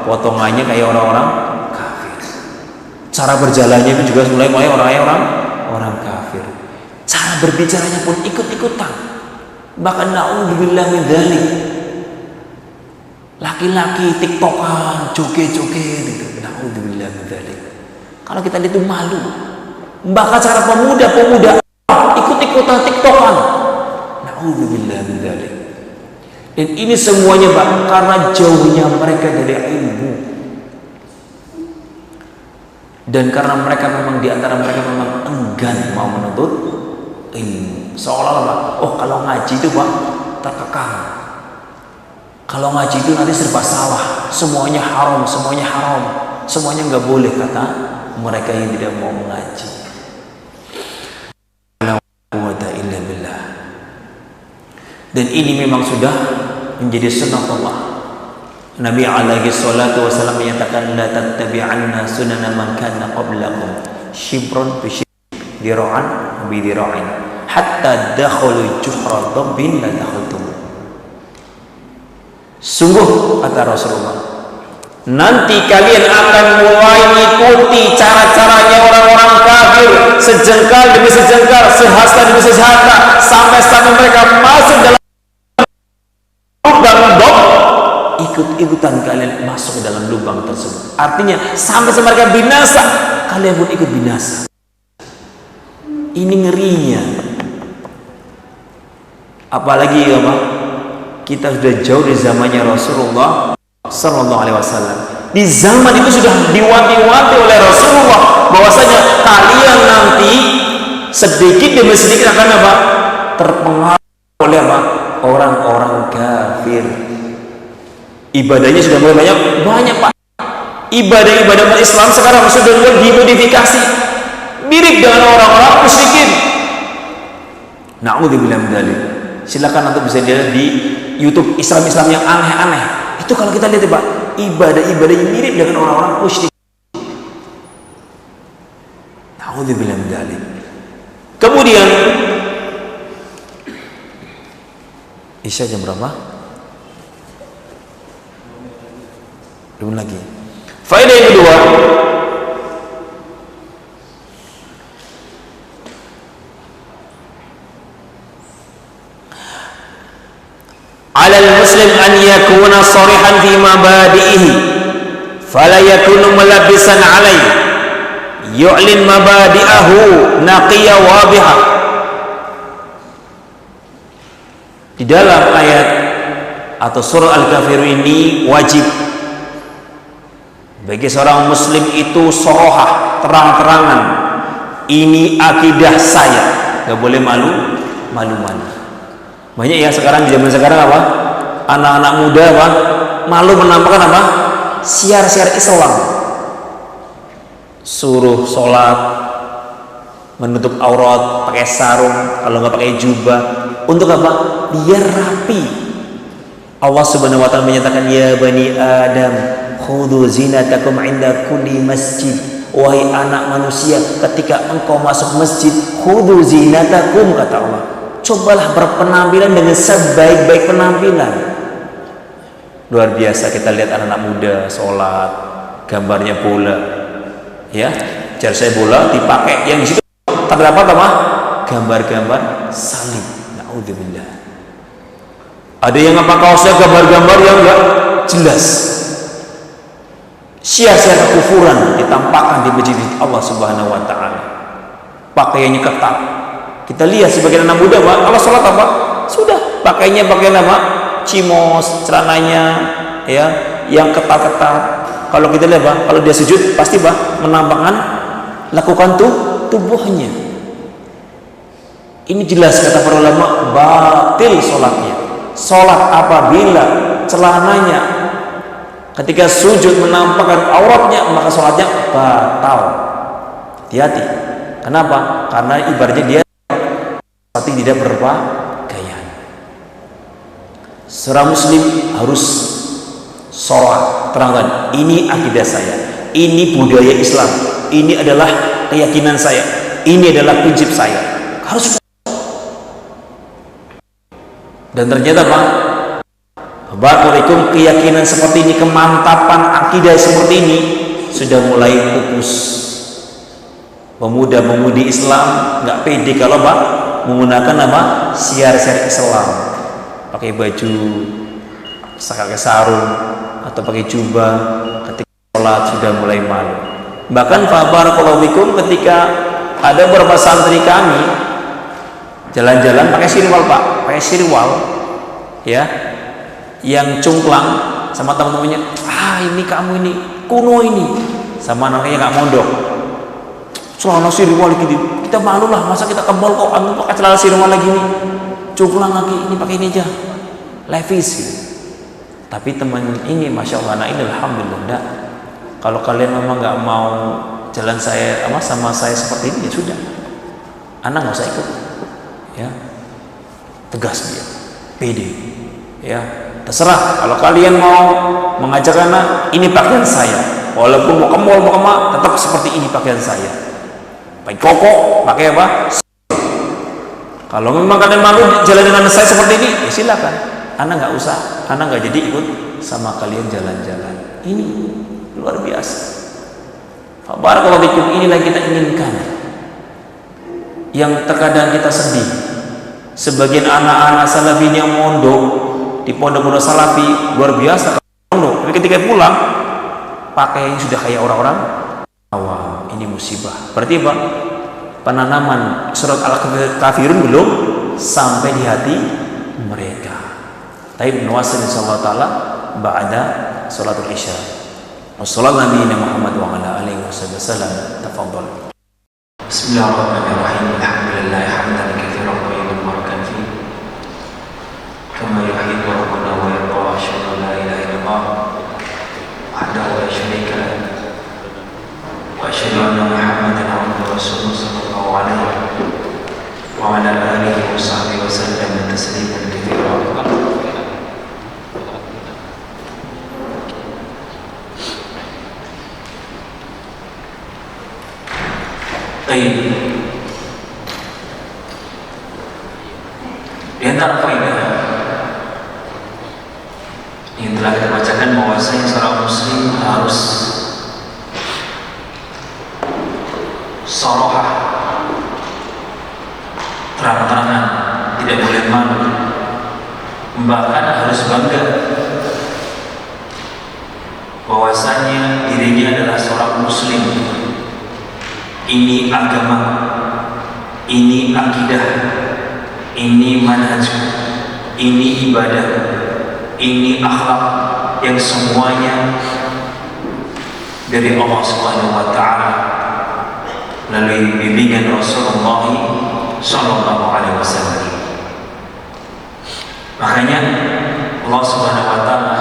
potongannya kayak orang-orang kafir. Cara berjalannya itu juga mulai orang kafir. Cara berbicaranya pun ikut-ikutan. Bahkan na'udzubillah min dzalik. Laki-laki tiktokan, joget-joget gitu. Na'udzubillah min dzalik. Kalau kita lihat itu malu. Bahkan cara pemuda-pemuda ikut-ikutan tiktokan. Na'udzubillah min dzalik. Dan ini semuanya karena jauhnya mereka dari ilmu. Dan karena mereka memang diantara mereka memang enggan mau menuntut ilmu. Seolah-olah kalau ngaji itu terkekang. Kalau ngaji itu nanti serba salah. semuanya haram, semuanya haram, semuanya nggak boleh, kata mereka yang tidak mau mengaji. La quwwata illa billah. Dan ini memang sudah menjadi sunnah Allah. Nabi alaihi salatu wasallam menyatakan, la tattabi'anna sunana man kana qablakum shibran bi shibrin dira'an bi dira'in hatta dakhulu juhra dabbin la dakhaltum. Sungguh, kata Rasulullah, nanti kalian akan mulai mengikuti cara-caranya orang-orang kafir, sejengkal demi sejengkal, sehasta demi sehasta, sampai mereka masuk dalam lubang dok, ikut-ikutan kalian masuk ke dalam lubang tersebut. Artinya sampai mereka binasa, kalian pun ikut binasa. Ini ngerinya. Apalagi apa? Kita sudah jauh di zamannya Rasulullah Sallallahu Alaihi Wasallam. Di zaman itu sudah diwanti-wanti oleh Rasulullah bahwasanya kalian nanti sedikit demi sedikit akan apa? Terpengaruh oleh apa? Orang-orang kafir. Ibadahnya sudah mulai banyak pak. Ibadah-ibadah umat Islam sekarang sudah mulai dimodifikasi mirip dengan orang-orang musyrikin. Na'udzubillah min dzalik. Silakan nanti bisa dilihat di YouTube Islam-Islam yang aneh-aneh. Itu kalau kita lihat pak, ibadah-ibadah yang mirip dengan orang-orang musyrik. Na'udzubillah min dzalik. Kemudian Isya jam berapa? Belum lagi. Faedah yang kedua, alal muslim an yakuna sharihan fi mabadi'ihi fala yakunu mulabbisan alaihi yu'lin mabadi'ahu naqiyya wadihah. Di dalam ayat atau surah Al-Kafirun ini wajib bagi seorang muslim itu sorohah, terang-terangan, ini akidah saya, gak boleh malu-malu. Banyak ya sekarang, di zaman sekarang apa? Anak-anak muda apa? Malu menampakkan apa? Siar-siar Islam. Suruh sholat, menutup aurat, pakai sarung, kalau nggak pakai jubah. Untuk apa? Biar rapi. Allah Subhanahu wa taala menyatakan, ya bani Adam, khudhu zinatakum inda kulli masjid. Wahai anak manusia, ketika engkau masuk masjid, khudhu zinatakum, kata Allah. Cobalah berpenampilan dengan sebaik-baik penampilan. Luar biasa kita lihat anak-anak muda sholat, gambarnya bola, ya, jersey bola dipakai, yang di situ terdapat apa? Gambar-gambar salib. Naudzubillah. Ada yang apa kaosnya gambar-gambar yang enggak jelas. Sia-sia kekufuran ditampakkan di masjid Allah Subhanahu wa taala. Pakaiannya ketat. Kita lihat sebagian anak muda, Pak, kalau sholat apa? Sudah, pakainya pakaian apa? Cimos, celananya, ya, yang ketat-ketat. Kalau kita lihat, Pak, kalau dia sujud pasti, Pak, menampakkan lakukan tubuhnya. Ini jelas kata para ulama, batil sholatnya. Sholat apabila celananya ketika sujud menampakkan auratnya, maka sholatnya batal. Hati-hati. Kenapa? Karena ibaratnya dia tapi tidak berpakaian. Seorang muslim harus sholat, terangkan, ini akidah saya, ini budaya Islam, ini adalah keyakinan saya, ini adalah prinsip saya. Harus. Dan ternyata Pak, barakallahu, keyakinan seperti ini, kemantapan akidah seperti ini sudah mulai pupus. Pemuda-pemudi Islam nggak pede kalau Pak menggunakan apa? Siar-siar Islam, pakai baju, pakai sarung atau pakai jubah, ketika sholat sudah mulai malu. Bahkan barakallahu fikum, ketika ada beberapa santri kami jalan-jalan pakai sirwal, Pak, pakai sirwal, ya, yang cungklang sama teman-temannya, ini kamu ini kuno ini, sama anaknya nggak mondok, celana sirwal gini, kita malu lah, masa kita kebal kok, antum pakai celana sirwal lagi nih, cungklang lagi, ini pakai ini aja, Levi's gitu. Tapi teman ini, masya Allah, anak ini alhamdulillah enggak. Kalau kalian memang nggak mau jalan saya sama saya seperti ini, ya sudah, anak nggak usah ikut. Ya, tegas dia, pede. Ya, terserah. Kalau kalian mau mengajak anak, ini pakaian saya. Walaupun mau ke mall, mau kemana, tetap seperti ini pakaian saya. Pakai koko, pakai apa? Kalau memang kalian malu jalan dengan saya seperti ini, ya silakan. Anak nggak usah, anak nggak jadi ikut sama kalian jalan-jalan. Ini luar biasa. Barakallahu fikum, inilah yang kita inginkan. Yang terkadang kita sedih. Sebagian anak-anak salafi yang mondok di pondok-pondok salafi luar biasa mondok, tapi ketika pulang pakaiannya sudah kayak orang-orang awam. Ini musibah. Berarti apa? Penanaman surat Al-Kafirun belum sampai di hati mereka. Tapi nuwasil insyaallah taala ba'da salatul isya. Wassallallahu Nabi Muhammad wa ala alihi wasallam. Tafadhal. Bismillahirrahmanirrahim. Alhamdulillah hamdan katsiran tayyiban barakan fi. Kama yuhibbu rabbuna wa yarda. Asyhadu an la ilaha illallah wahdahu la syarika lah. Wa asyhadu anna Muhammadan abduhu wa rasuluhu sallallahu alaihi wa ala alihi wa sahbihi wa sallam tasliman katsiran. Di antara faedah yang telah kita bacakan bahwasanya seorang muslim harus shorohah, terang-terangan, tidak boleh malu, bahkan harus bangga bahwasanya dirinya adalah seorang muslim. Ini agama, ini akidah, ini manhaj, ini ibadah, ini akhlak yang semuanya dari Allah Subhanahu wa taala melalui bimbingan Rasulullah sallallahu alaihi wasallam. Makanya Allah Subhanahu wa taala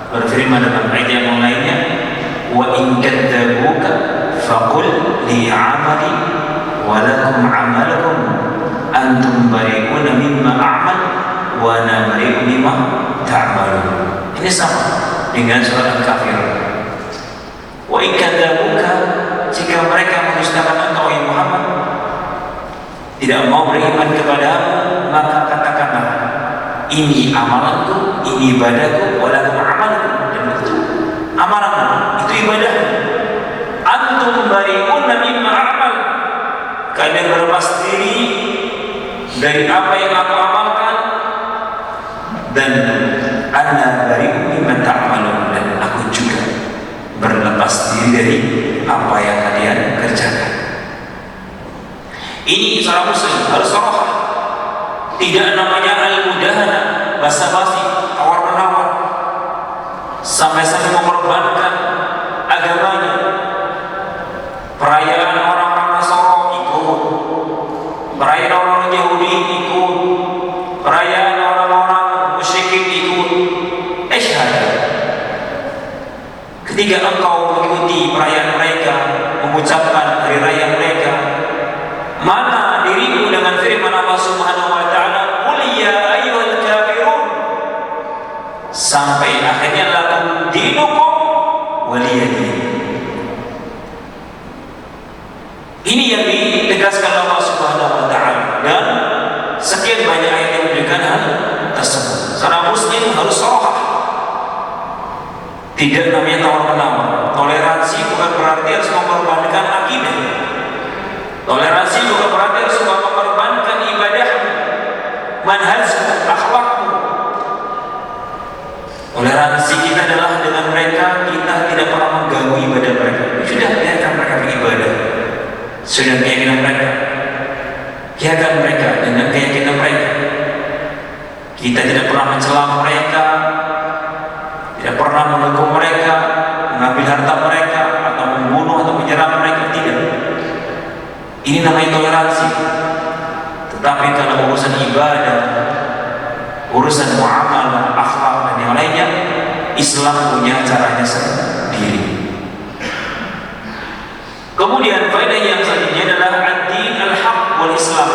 berfirman dalam ayat yang lainnya, wa in kadzabuka faqul li 'amali wa lakum 'amalukum antum bari'una mimma a'mal wa ana bari'un mimma ta'malun. Ini sama dengan surat Al-Kafirun. Wa in kadzabuka, jika mereka mendustakan engkau ya Muhammad, tidak mau beriman kepadamu, maka katakanlah ini amalanku, ini ibadahku, wa lakum 'amalukum, dan itu amalanku, itu ibadah. Antum bari'una mimma a'mal, kalian berlepas diri dari apa yang aku amalkan, dan ana bari'un mimma ta'malun, dan aku juga berlepas diri dari apa yang kalian kerjakan. Ini seorang muslim harus shoroh. Tidak namanya al-mudahana, basa-basi, tawar-menawar, sampai-sampai mengorbankan agamanya. Perayaan orang-orang Nasara ikut, perayaan orang Yahudi ikut, perayaan orang-orang musyrikin ikut. Ketika engkau mengikuti perayaan mereka, mengucapkan hari raya mereka, mana dirimu dengan firman Allah Subhanahu wa taala, "Qul ya ayyuhal kafirun," sampai akhirnya lakum dinukum waliyadin. Ini yang ditegaskan Allah Subhanahu wa taala, dan sekian banyak ayat yang menunjukkan hal tersebut. Seorang muslim harus shoroh. Tidak namanya tawar-menawar. Toleransi bukan berarti harus mengorbankan akidah. Toleransi bukan berarti harus mengorbankan ibadahmu, manhajmu, akhlakmu. Toleransi kita adalah dengan mereka, kita tidak pernah mengganggu ibadah mereka. Sudah biarkan mereka beribadah. Sudah keyakinan mereka, biarkan mereka dengan keyakinan mereka. Kita tidak pernah mencela mereka, tidak pernah menghukum mereka, mengambil harta mereka, atau membunuh atau menyerang mereka. Tidak. Ini namanya toleransi. Tetapi kalau urusan ibadah, urusan muamalah, akhlak dan yang lainnya, Islam punya caranya sendiri. Kemudian faedah yang selanjutnya adalah ad-din al-haq wal Islam.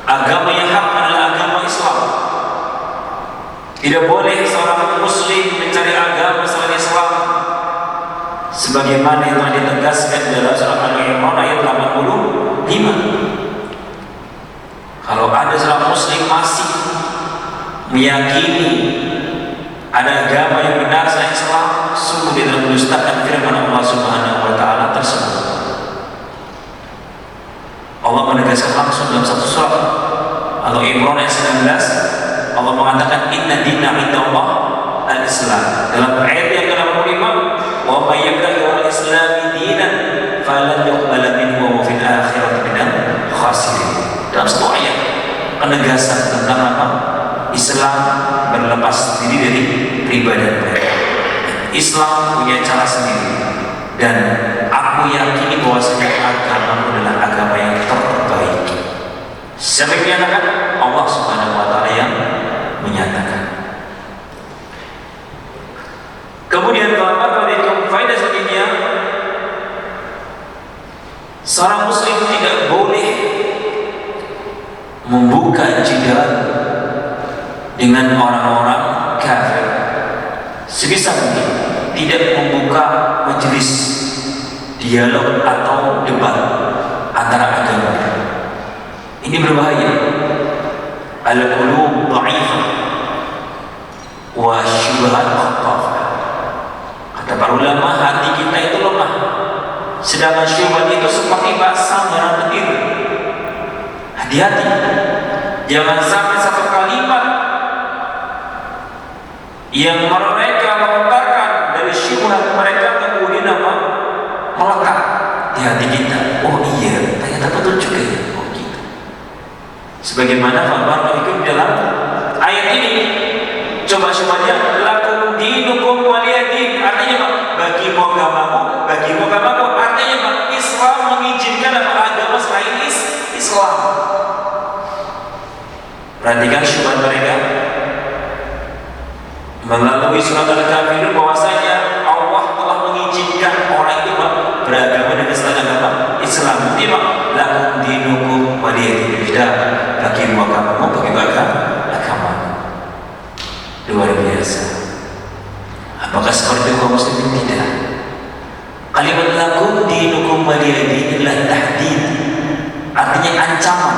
Agama yang hak adalah agama Islam. Tidak boleh seorang muslim mencari agama selain Islam, sebagaimana yang telah ditegaskan dalam surah Al-Imran ayat 85. Kalau ada seorang muslim masih meyakini ada agama yang benar selain Islam, sungguh dia telah mendustakan firman Allah Subhanahu wa taala tersebut. Allah menegaskan langsung dalam satu surah Al-Imran ayat 19, Allah mengatakan inna dina indallah al-Islam. Dalam ayat yang ke-85, wa may yabtaghi ghayra al-islami dinan falan yuqbala minhu wa fil akhirati minal khasirin. Dalam satu ayat penegasan tentang apa? Islam berlepas diri dari riba dan mereka. Islam punya cara sendiri, dan aku yakini bahwasanya agama adalah agama yang terbaik. Siapa yang menyatakan? Allah Subhanahu wa taala yang menyatakan. Kemudian faedah selanjutnya, seorang muslim tidak boleh membuka jidal dengan orang-orang kafir. Sebisa mungkin tidak membuka majelis dialog atau debat antara agama. Ini berbahaya. Al-qulub dha'ifah wa syubhat khattafah. Kata para ulama, hati kita itu lemah, sedangkan syubhat itu seperti basah merah petir. Hati-hati, jangan sampai satu kalimat yang mereka melontarkan dari syubhat mereka kemudian apa? Melekat di hati kita. Oh iya, ternyata betul juga ya. Oh gitu. Sebagaimana Bapak itu dalam ayat ini, coba semuanya lakum dinukum waliyadin. Artinya apa? Bagimu agamamu, bagimu agamamu. Artinya apa? Islam mengizinkan agama selain Islam. Perhatikan syubhat mereka melalui surat Al-Kafirun bahwasanya Allah telah mengizinkan orang itu beragama dengan selain agama Islam. Itu lakum dinukum waliyadin. Bagimu agamamu, bagimu agama. Luar biasa. Apakah seperti itu kaum muslimin? Tidak. Kalimat lakum dinukum waliyadin adalah tahdid, artinya ancaman.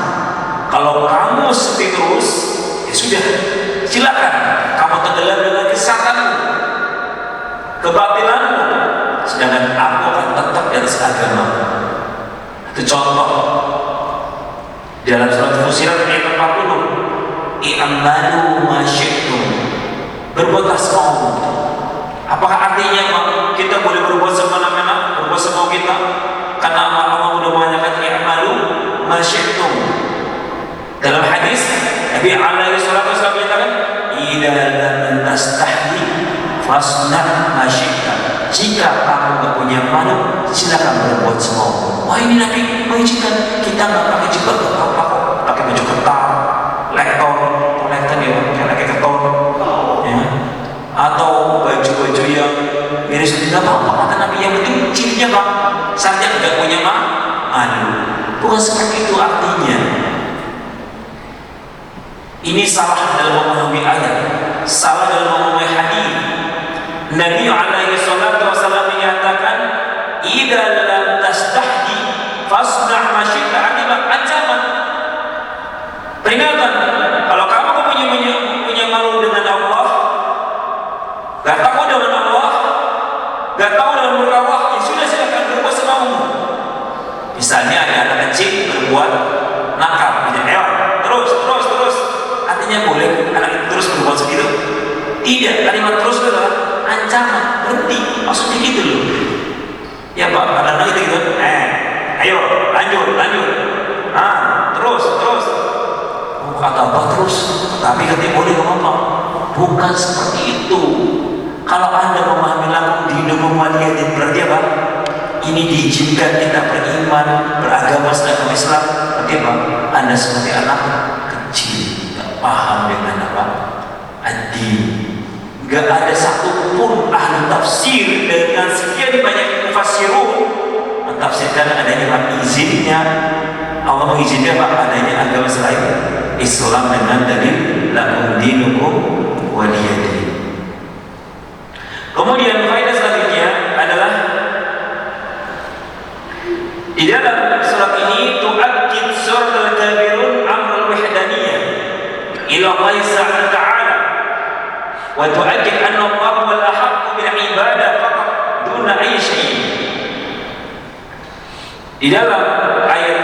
Kalau kamu seperti terus, ya sudah, silakan kamu tenggelam dengan kesesatanmu, kebatilanmu, sedangkan aku akan tetap di atas agama. Itu contoh dalam surat Fussilat ayat 40, i'malu ma syi'tum, berbuatlah semau. Apakah artinya kita boleh berbuat semena-mena, berbuat semau kita? Karena Allah sudah mengatakan i'malu ma syi'tum. Dalam hadis Nabi alaihi salatu wasallam mengatakan, idza lam tastahyi fasna ma syi'ta. Jika kamu tidak punya malu, silakan berbuat semau. Wah, ini Nabi mengizinkan kita nggak pakai jilbab, apa kok pakai baju ketat, lekton ya, pakai keton, ya, atau baju-baju yang miris, tidak apa-apa. Kata Nabi, yang penting cirinya bang, saja tidak punya malu. Bukan seperti itu artinya. Ini salah dalam memahami ayat, salah dalam memahami hadis. Nabi alaihi salatu wasallam menyatakan, idza lam tastahyi fasna' ma syi'ta, akibat ancaman, peringatan. Kalau kamu punya malu dengan Allah, gak takut dengan Allah, gak tahu dengan murka Allah, ya sudah, silakan berbuat semaumu. Misalnya ada anak kecil berbuat nakal, terus, artinya boleh anak itu terus berbuat segitu? Tidak, kalimat terus adalah ancaman, berhenti, maksudnya gitu loh. Ya Pak, kadang-kadang gitu, ayo lanjut, terus. Oh, kata apa terus? Tapi katanya boleh apa? Bukan seperti itu. Kalau Anda memahami lakum dinukum waliyadin, berarti apa? Ini diizinkan kita beriman, beragama selain Islam. Berarti apa? Anda seperti anak kecil, tidak paham dengan apa? Ad-din. Gak ada satupun ahli tafsir dengan sekian banyak mufassirun mentafsirkan adanya izinnya Allah mengizinkan adanya agama selain Islam dengan dalil lakum dinukum waliyadin. Kemudian faedah selanjutnya adalah di dalam surat ini tu'akkid surat al-kafirun amrul wahdaniyah ila Allah ta'ala wa tu'akkid anna Allah wal ahaqqu bil ibadah faqat duna ayyi syai'. Di dalam ayat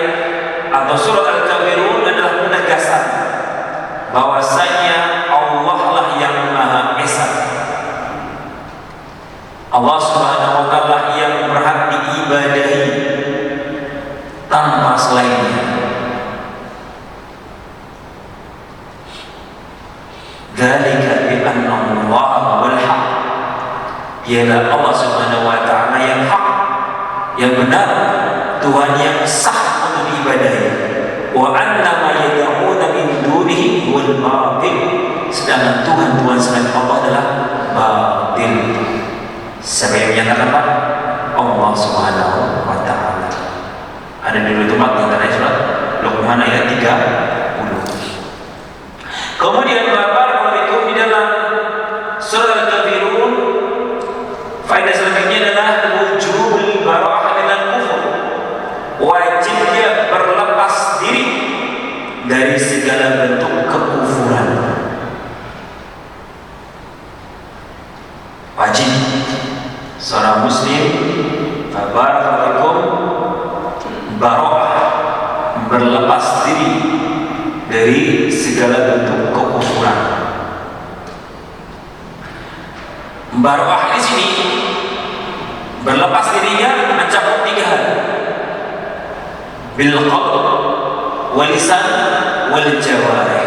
atau surat al-kafirun adalah penegasan bahwasanya Allah lah yang Maha Esa. Allah Subhanahu wa taala yang berhak diibadahi tanpa selainnya. Dzalika bi anna Allah wal haq. Ialah Allah Subhanahu wa taala yang hak, yang benar, Tuhan yang sah untuk diibadahi. Wa anna ma yad'una min dunihi wal batil. Sedangkan Tuhan selain Allah adalah batil. Siapa yang menyatakan Pak? Allah Subhanahu wa taala. Ada di tempat antara surat Luqman ayat 30. Kemudian Bapak kalau itu di dalam surat Al-Kafirun faedah selanjutnya adalah wujubul bara'ah dengan kufur. Wajibnya berlepas diri dari segala bentuk kekufuran. Wajib seorang muslim barakallahu bara'ah, berlepas diri dari segala bentuk kekufuran. Bara'ah di sini berlepas dirinya mencakup 3 hal. Bil qalb wal lisan wal jawarih.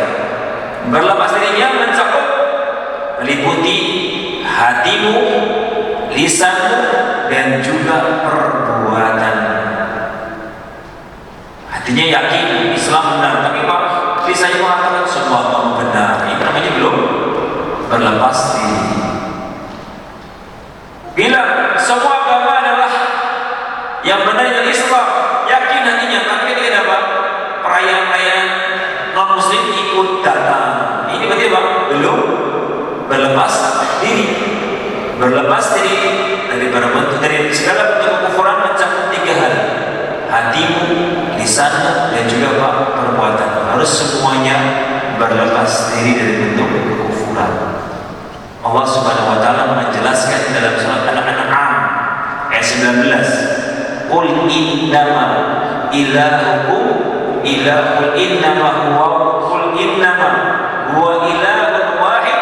Berlepas dirinya mencakup meliputi hatimu, lisanmu, dan juga perbuatan. Hatinya yakin Islam benar, tapi Pak lisannya mengatakan semua kamu benar. Ini namanya belum berlepas diri. Bila semua agama adalah yang benar adalah Islam, yakin hatinya, tapi ketika apa? Perayaan-perayaan non muslim ikut datang. Ini berarti apa? Belum berlepas diri. Berlepas diri dari segala bentuk kekufuran mencakup 3 hal: hatimu, lisan, dan juga apa? Perbuatan. Harus semuanya berlepas diri dari bentuk kekufuran. Allah Subhanahu wa taala menjelaskan dalam surat Al-An'am ayat 19, qul innama ilahukum ilahul innama huwa ilahun wahid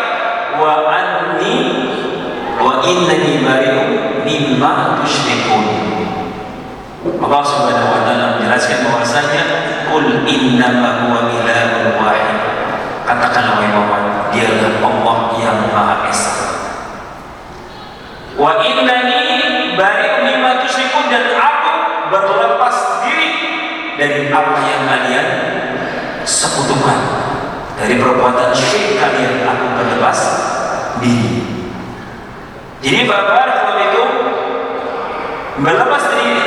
wa innani bari'un mimma tusyrikun. Allah Subhanahu wa taala menjelaskan bahwasanya qul innama huwa ilahun wahid. Katakanlah wahai Muhammad, dialah Allah yang Maha Esa. Wa innani bari'un mimma tusyrikun, dan aku berlepas diri dari apa yang kalian sekutukan. Dari perbuatan syirik kalian aku berlepas diri. Jadi Bapak kalau itu berlepas diri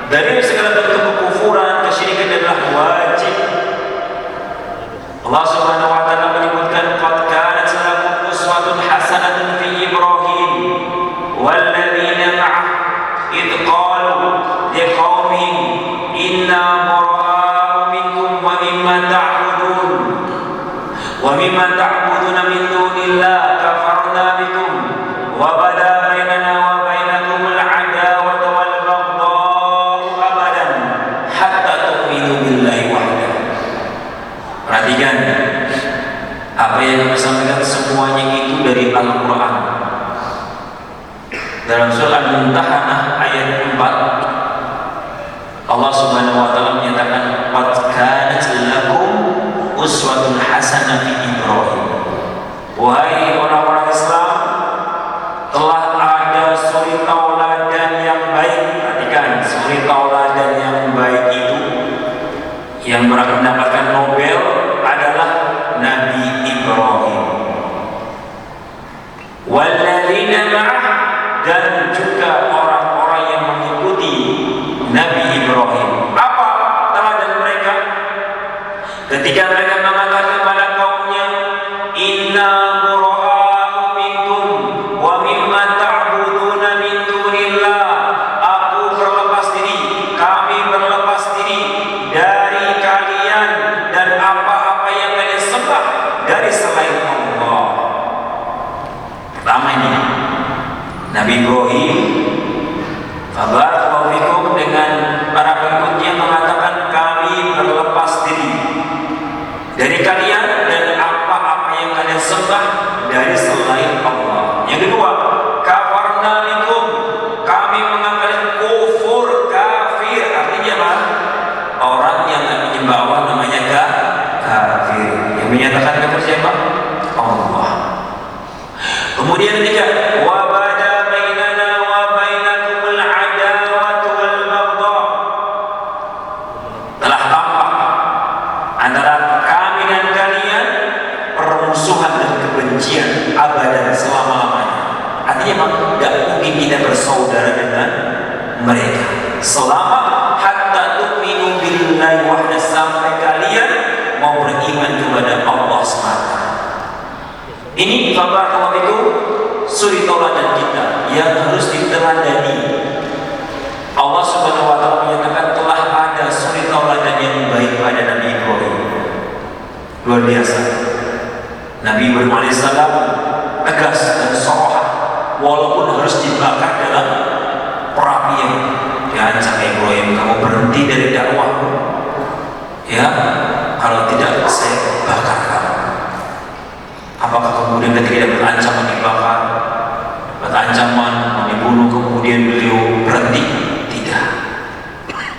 dari segala bentuk kekufuran, kesyirikan adalah wajib. Allah Subhanahu wa taala menyebutkan qad kanat lakum uswatun hasanatun fi Ibrahim wal ladzina ma'ah id qalu liqaumihim inna bara'u minkum wa mimma ta'buduna min dunillah kafarna bikum wa bada bainana wa bainakum al-'adawatu wal baghdha'u abadan hatta tu'minu billahi wahdah. Perhatikan apa yang kami sampaikan, semuanya itu dari Al-Quran. Dalam surah Al-Mumtahanah ayat 4, Allah Subhanahu wa taala menyatakan qad kanat lakum uswatun hasanah fi Ibrahim. Wahai orang-orang Islam, telah ada suri tauladan yang baik. Perhatikan, suri tauladan yang baik itu yang mendapatkan Nobel adalah Nabi Ibrahim. ketika mereka mengatakan kepada kaumnya, inna bura'a'u minkum wa mimma ta'buduna min dunillah, aku berlepas diri, kami berlepas diri dari kalian dan apa-apa yang kalian sembah dari selain Allah. Pertama ini Nabi Ibrahim barakallahu fikum dengan para pengikutnya mengatakan, kami berlepas diri dari kalian dan apa-apa yang kalian sembah dari selain Allah. Yang kedua, kafarna bikum, kami mengatakan kufur, kafir. Artinya apa? Orang yang menyembah Allah namanya kafir. Yang menyatakan kafir siapa? Allah. Kemudian ketiga, wa bada bainana wa bainakumul adawatu wal baghdha, telah tampak antara kami dan kalian permusuhan dan kebencian abadan selama-lamanya. Artinya memang tidak mungkin kita bersaudara dengan mereka selama hatta tu'minu billahi wahda, sampai kalian mau beriman kepada Allah semata. Ini barakallahu fikum suri tauladan kita yang harus diteladani. Allah Subhanahu wa taala menyatakan telah ada suri tauladan yang baik pada Nabi Ibrahim. Luar biasa. Nabi Ibrahim alaihissalam tegas dan sorohah, walaupun harus dibakar dalam perapi yang diancam. Ibrahim, kamu berhenti dari dakwah, ya, kalau tidak saya bakar kamu. Apakah kemudian ketika dia berancaman dibakar, ancaman mau dibunuh, kemudian beliau berhenti? Tidak.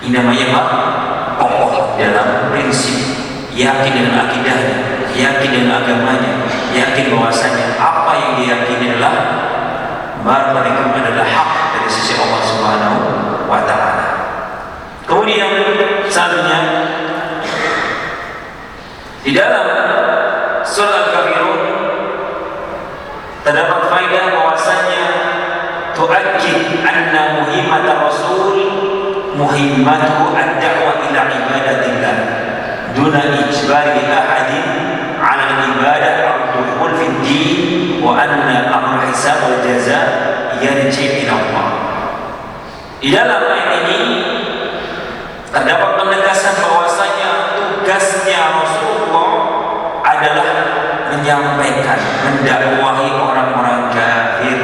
Ini namanya apa? Kokoh dalam prinsip, yakin dengan akidahnya, yakin dengan agamanya, yakin bahwasanya apa yang diyakini adalah mereka adalah hak dari sisi Allah Subhanahu wa taala. Kemudian selanjutnya di dalam surah Al-Kafirun terdapat faedah bahwasanya tu'akkid anna muhimmat Rasul muhimmatu ad-da'wa ila ibadatillah duna ijbari ahadin 'ala al-ibadah aw dukhul fi ad-din wa anna amr hisab wal jazaa yarji ila Allah. Di dalam ayat ini terdapat penegasan bahwasanya tugasnya Rasulullah adalah menyampaikan, mendakwahi orang-orang kafir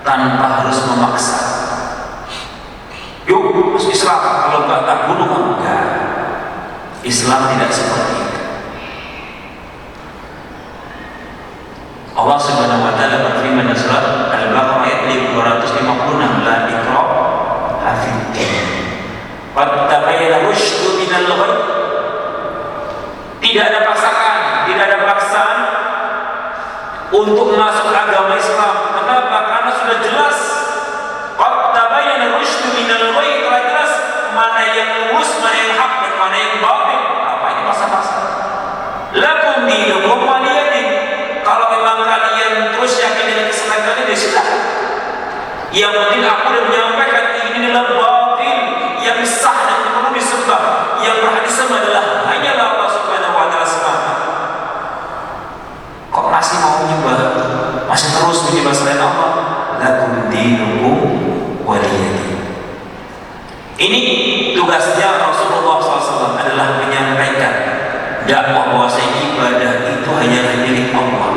tanpa harus memaksa. Yuk, masuk Islam, kalau enggak tak bunuh, enggak. Islam tidak seperti itu. Allah Subhanahu wa taala berfirman dalam surat Al-Baqarah ayat 256, la ikraha fid din. Qad tabayyana rusydu minal ghayy. Tidak ada paksaan, tidak ada paksaan untuk masuk agama Islam. Kenapa? Karena sudah jelas. Qad tabayyana rusydu minal ghayy, telah jelas mana yang lurus, mana yang hak dan mana yang batil. Apa ini masa-masa? Lakum dinukum waliyadin. Kalau memang kalian terus yakin dengan kesalahan kalian, ya silakan. Yang penting aku sudah menyampaikan ini adalah batil, yang sah dan perlu disembah, yang berhak disembah adalah hanyalah Allah Subhanahu wa taala semata. Kok masih mau menyembah, masih terus menyembah selain Allah? Lakum dinukum waliyadin. Ini tugasnya Rasulullah SAW adalah menyampaikan dakwah bahwa ibadah itu hanyalah milik Allah.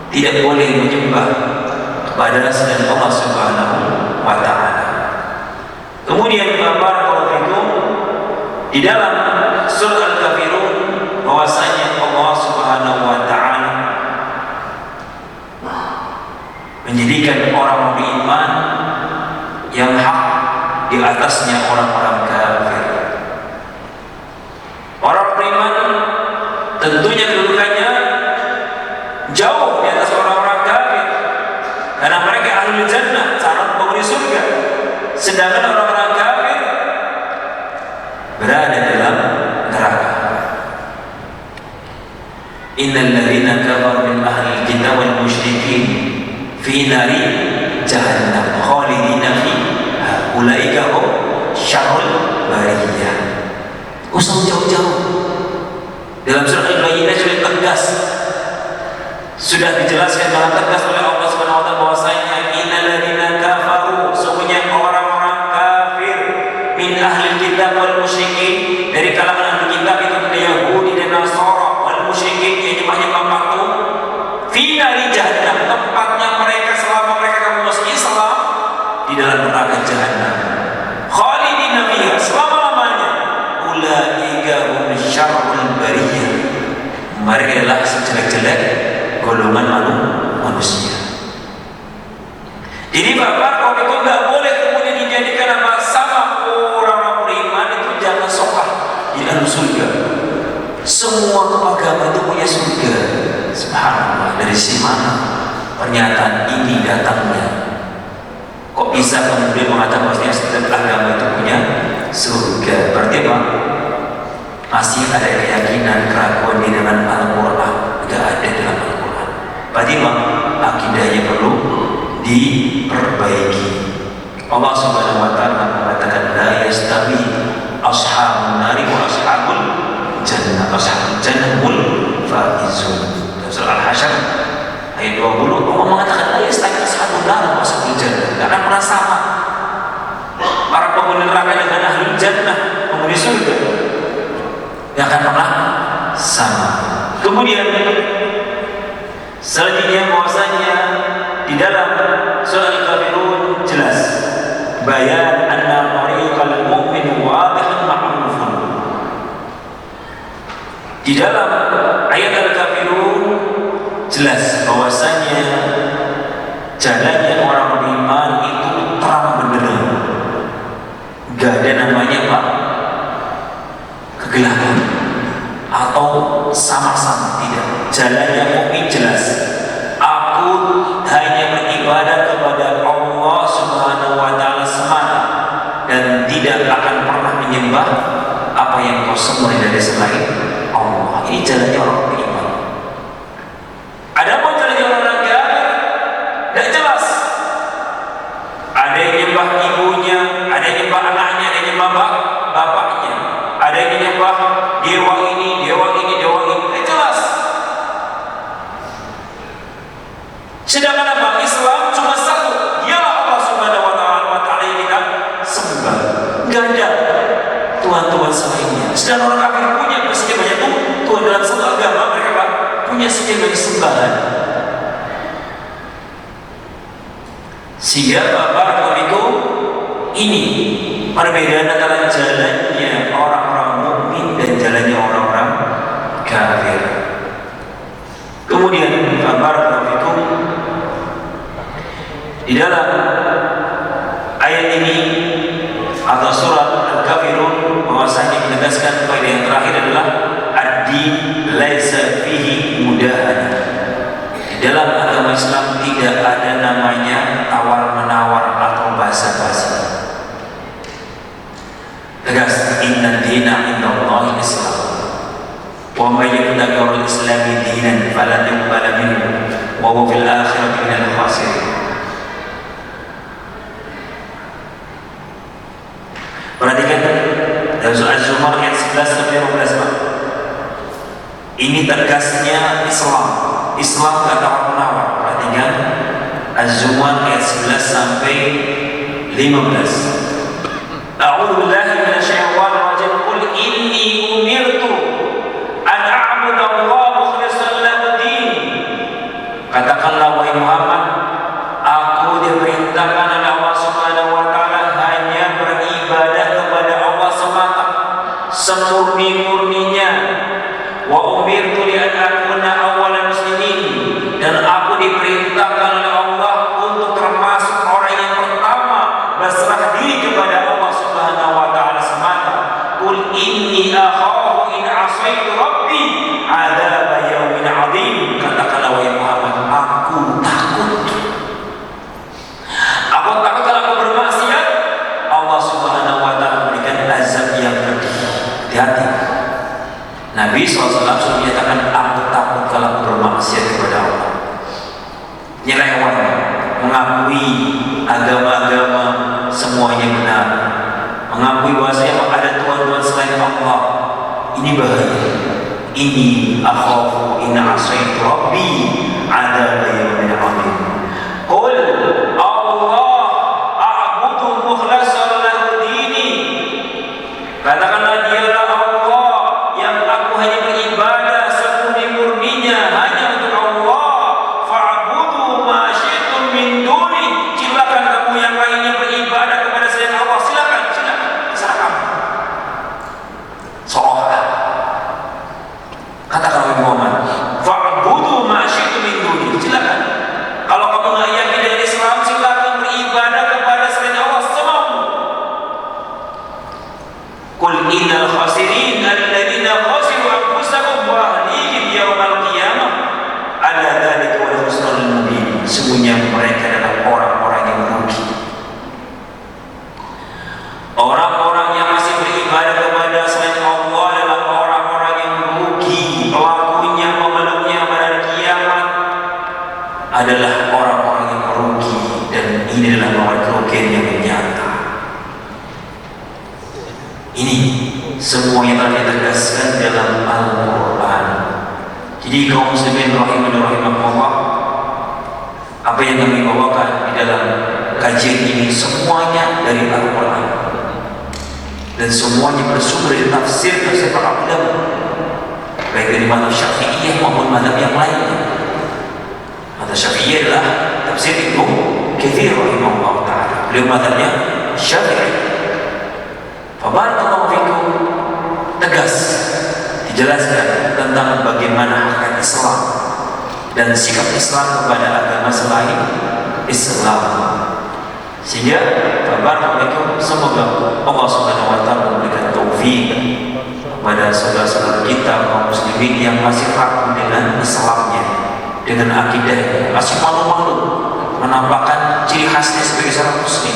Tidak boleh menyembah kepada selain Allah Subhanahu wa taala. Kemudian barakallahu fikum di dalam surah Al-Kafirun bahwasanya Allah Subhanahu wa taala menjadikan orang beriman yang hak di atasnya orang-orang kafir. Orang beriman tentunya kedudukannya jauh di atas orang-orang kafir karena mereka ahlul jannah, calon penghuni surga. Sedangkan orang-orang kafir berada dalam neraka. Innal ladzina kafaru min ahli kitab wal musyrikin fi nari jahannam khalidina fiha ulaika hum syarrul bariyah. Usah jauh-jauh Dalam surah Al-Bayyinah sudah tegas, sudah dijelaskan dengan tegas oleh Allah Subhanahu wa taala bahwasanya innal ladzina kafaru, sesungguhnya orang-orang kafir min ahli kitab wal musyrikin, dari kalangan ahli kitab itu ada Yahudi dan Nasara, wal musyrikin yang nyembah patung, fi nari jahannam, tempatnya mereka selama mereka kaum masuk Islam di dalam neraka jahanam, khalidina fiha, selama-lamanya. Ulaika hum syarrul bariyah, mereka adalah sejelek-jelek golongan manusia. Jadi Bapak, kalau itu nggak boleh kemudian dijadikan apa sama orang beriman itu, jangan sokah di dalam surga. Semua agama itu punya surga. Subhanallah, dari si mana pernyataan ini datangnya? Kok bisa kemudian mengatakan bahwasanya setiap agama itu punya surga? Berarti apa? Masih ada keyakinan keraguan di dalam Al-Quran, nggak ada dalam Al-Quran. Berarti apa? Akidahnya perlu diperbaiki. Allah Subhanahu wa taala mengatakan la yastawi ashabun nari wa ashabul jannah, ashabul jannah hum faizun. Surah Al-Hasyr ayat 20, Allah mengatakan la yastawi ashabun nari wa ashabul jannah, karena pernah sama para penghuni neraka dengan ahli jannah, penghuni surga, yang akan pernah sama. Kemudian selanjutnya bahwasanya di dalam surah Al-Kafirun jelas bayan anna tariqal mu'min wadihun ma'rufun. Di dalam ayat Al-Kafirun jelas bahwasanya jalannya orang beriman itu terang benderang, gak ada namanya apa kegelapan atau sama-sama, tidak. Jalannya mukmin jelas, aku hanya beribadah kepada Allah Subhanahu wa taala semata dan tidak akan pernah menyembah apa yang kau sembah dari selain Allah. Ini jalannya orang beriman. Adapun jalannya orang kafir tidak jelas. Ada yang menyembah ibunya, ada yang menyembah anaknya, ada yang menyembah bapaknya, ada yang menyembah dewa ini, dewa ini, dewa ini. Tidak jelas. Sedangkan apa? Islam cuma satu, dialah Allah Subhanahu wa taala yang kita sembah. Enggak ada tuhan-tuhan selainnya. Sedangkan orang kafir punya sekian banyak tuhan dalam satu agama, mereka punya sekian banyak sembahan. Sehingga Bapak itu ini perbedaan antara jalannya orang-orang mukmin dan jalannya orang-orang kafir. Kemudian Bapak itu di dalam ayat ini atau surat Al-Kafirun bahwasanya menegaskan faedah yang terakhir adalah ad-din laisa fihi mudahan. Di dalam agama Islam tidak ada namanya tawar-menawar atau basa-basi. Tegas, inna dina indallahi Islam. Wa may yabtaghi ghayra al-islami dinan falan yuqbala minhu wa huwa fil akhirati minal khasirin. Perhatikan dalam surah Az-Zumar ayat 11 sampai 15. Ini tegasnya Islam. Islam gak tawar-menawar. Perhatikan Az-Zumar ayat 11 sampai 15. A'udzu billahi minasyaitonir rajim. Qul inni umirtu an a'budu Allah mukhlishan lahu din. Katakanlah wahai Muhammad, aku diperintahkan oleh Allah Subhanahu wa taala hanya beribadah kepada Allah semata, semurni-murninya. Wa umirtu li an akuna awwalal muslimin, dan aku diperintahkan oleh Allah untuk termasuk orang yang pertama berserah diri kepada Allah Subhanahu wa taala semata. Qul inni akhafu in asaitu rabbi adzab yaumin adzim. Katakanlah wahai Muhammad, aku takut kalau aku bermaksiat, Allah Subhanahu wa taala memberikan azab yang pedih. Hati-hati. Nabi SAW menyatakan, aku takut kalau aku bermaksiat kepada Allah. Nyeleweng, mengakui agama-agama semuanya benar, mengakui bahwasanya ada Tuhan-Tuhan selain Allah. Ini bahaya. Inni akhafu in asaitu rabbi adzab yaumin 'adzim. Qul Allah a'budu mukhlasan lahu dini. Katakanlah dialah Allah yang aku hanya beribadah semurni-murninya hanya untuk Allah. Fa'budu ma syi'tum min duni. Silakan kamu yang lainnya beribadah kepada selain Allah. Silakan, terserah kamu. Soalnya katakan Nabi Muhammad, fa'budu ma syi'tum min duni. Silakan. Kalau kamu nggak yakin dengan Islam, silakan beribadah kepada selain Allah semaumu. Qul innal khasirin alladziina khasiru anfusahum wa ahlihim yaumal qiyamah ala dzalika wal khusranul mubin. Sesungguhnya mereka adalah orang-orang yang merugi. Orang-orang yang masih beribadah kepada selain Allah adalah orang-orang yang merugi. Pelakunya, pemeluknya pada kiamat adalah orang-orang yang merugi, dan ini adalah kerugian yang nyata. Ini semuanya telah ditegaskan dalam Al-Quran. Jadi kaum muslimin rahimani rahimakumullah, apa yang kami bawakan di dalam kajian ini semuanya dari Al-Quran, dan semuanya bersumber dari tafsir para ulama, baik dari mazhab Syafi'iyah maupun mazhab yang lainnya. Mazhab Syafi'iyah adalah tafsir Ibnu Katsir rahimahullah ta'ala. Beliau mazhabnya Syafi'i. Fabarakallahu fikum, tegas dijelaskan tentang bagaimana hakikat Islam dan sikap Islam kepada agama selain Islam. Sehingga fabarakallahu fikum, semoga Allah Subhanahu wa taala memberikan taufik kepada saudara-saudara kita kaum muslimin yang masih ragu dengan Islamnya, dengan akidahnya, masih malu-malu menampakkan ciri khasnya sebagai seorang muslim,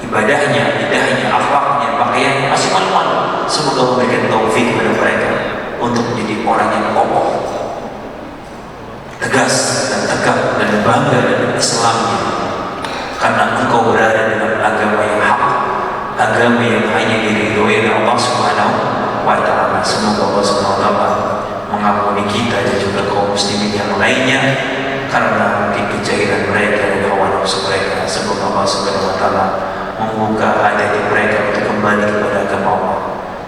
ibadahnya, lidahnya, akhlaknya, pakaiannya, masih malu-malu. Semoga memberikan taufik kepada mereka untuk menjadi orang yang kokoh, tegas dan tegak dan bangga dengan Islamnya, karena engkau berada dalam agama yang hak, agama yang hanya diridhoi oleh Allah Subhanahu wa ta'ala. Semoga Allah Subhanahu wa ta'ala mengampuni kita dan juga kaum muslimin yang lainnya karena mungkin kejahilan mereka dan hawa nafsu mereka. Semoga Allah Subhanahu wa ta'ala membuka hati mereka untuk kembali kepada agama Allah.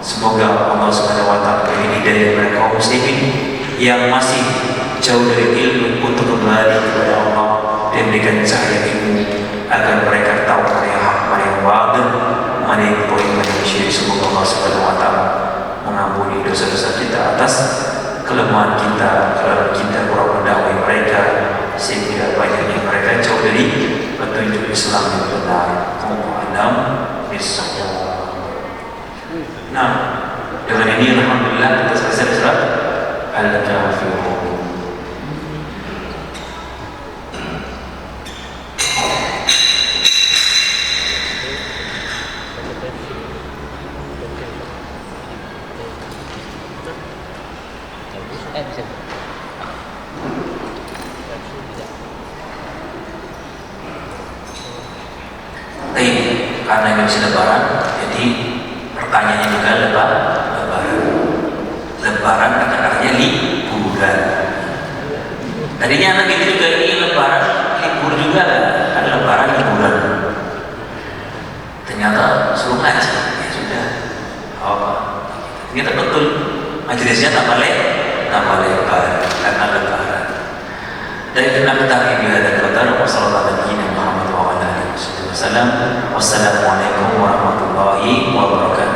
Semoga Allah Subhanahu wa ta'ala beri hidayah kepada kaum muslimin yang masih jauh dari ilmu untuk kembali kepada Allah dan memberikan cahaya ilmu agar mereka tahu mana yang hak, mana yang batil, mana yang boleh, mana yang syirik. Semoga Allah Subhanahu wa ta'ala mengampuni dosa-dosa kita atas kelemahan kita, kelemahan kita kurang mendakwai mereka sehingga banyaknya mereka jauh dari petunjuk Islam yang benar. Nah, dengan ini alhamdulillah kita selesai surat Al-Kafirun. Karena ini masih lebaran, jadi pertanyaannya juga lebaran kan artinya liburan. Tadinya anak itu juga ini lebaran libur juga, ada lebaran liburan. Ternyata suruh ngaji, ya sudah. Apa? Ternyata betul majelisnya tambah lebar karena lebaran. Dari kenapa kita ini ada lebaran? Wassalamualaikum warahmatullahi wabarakatuh.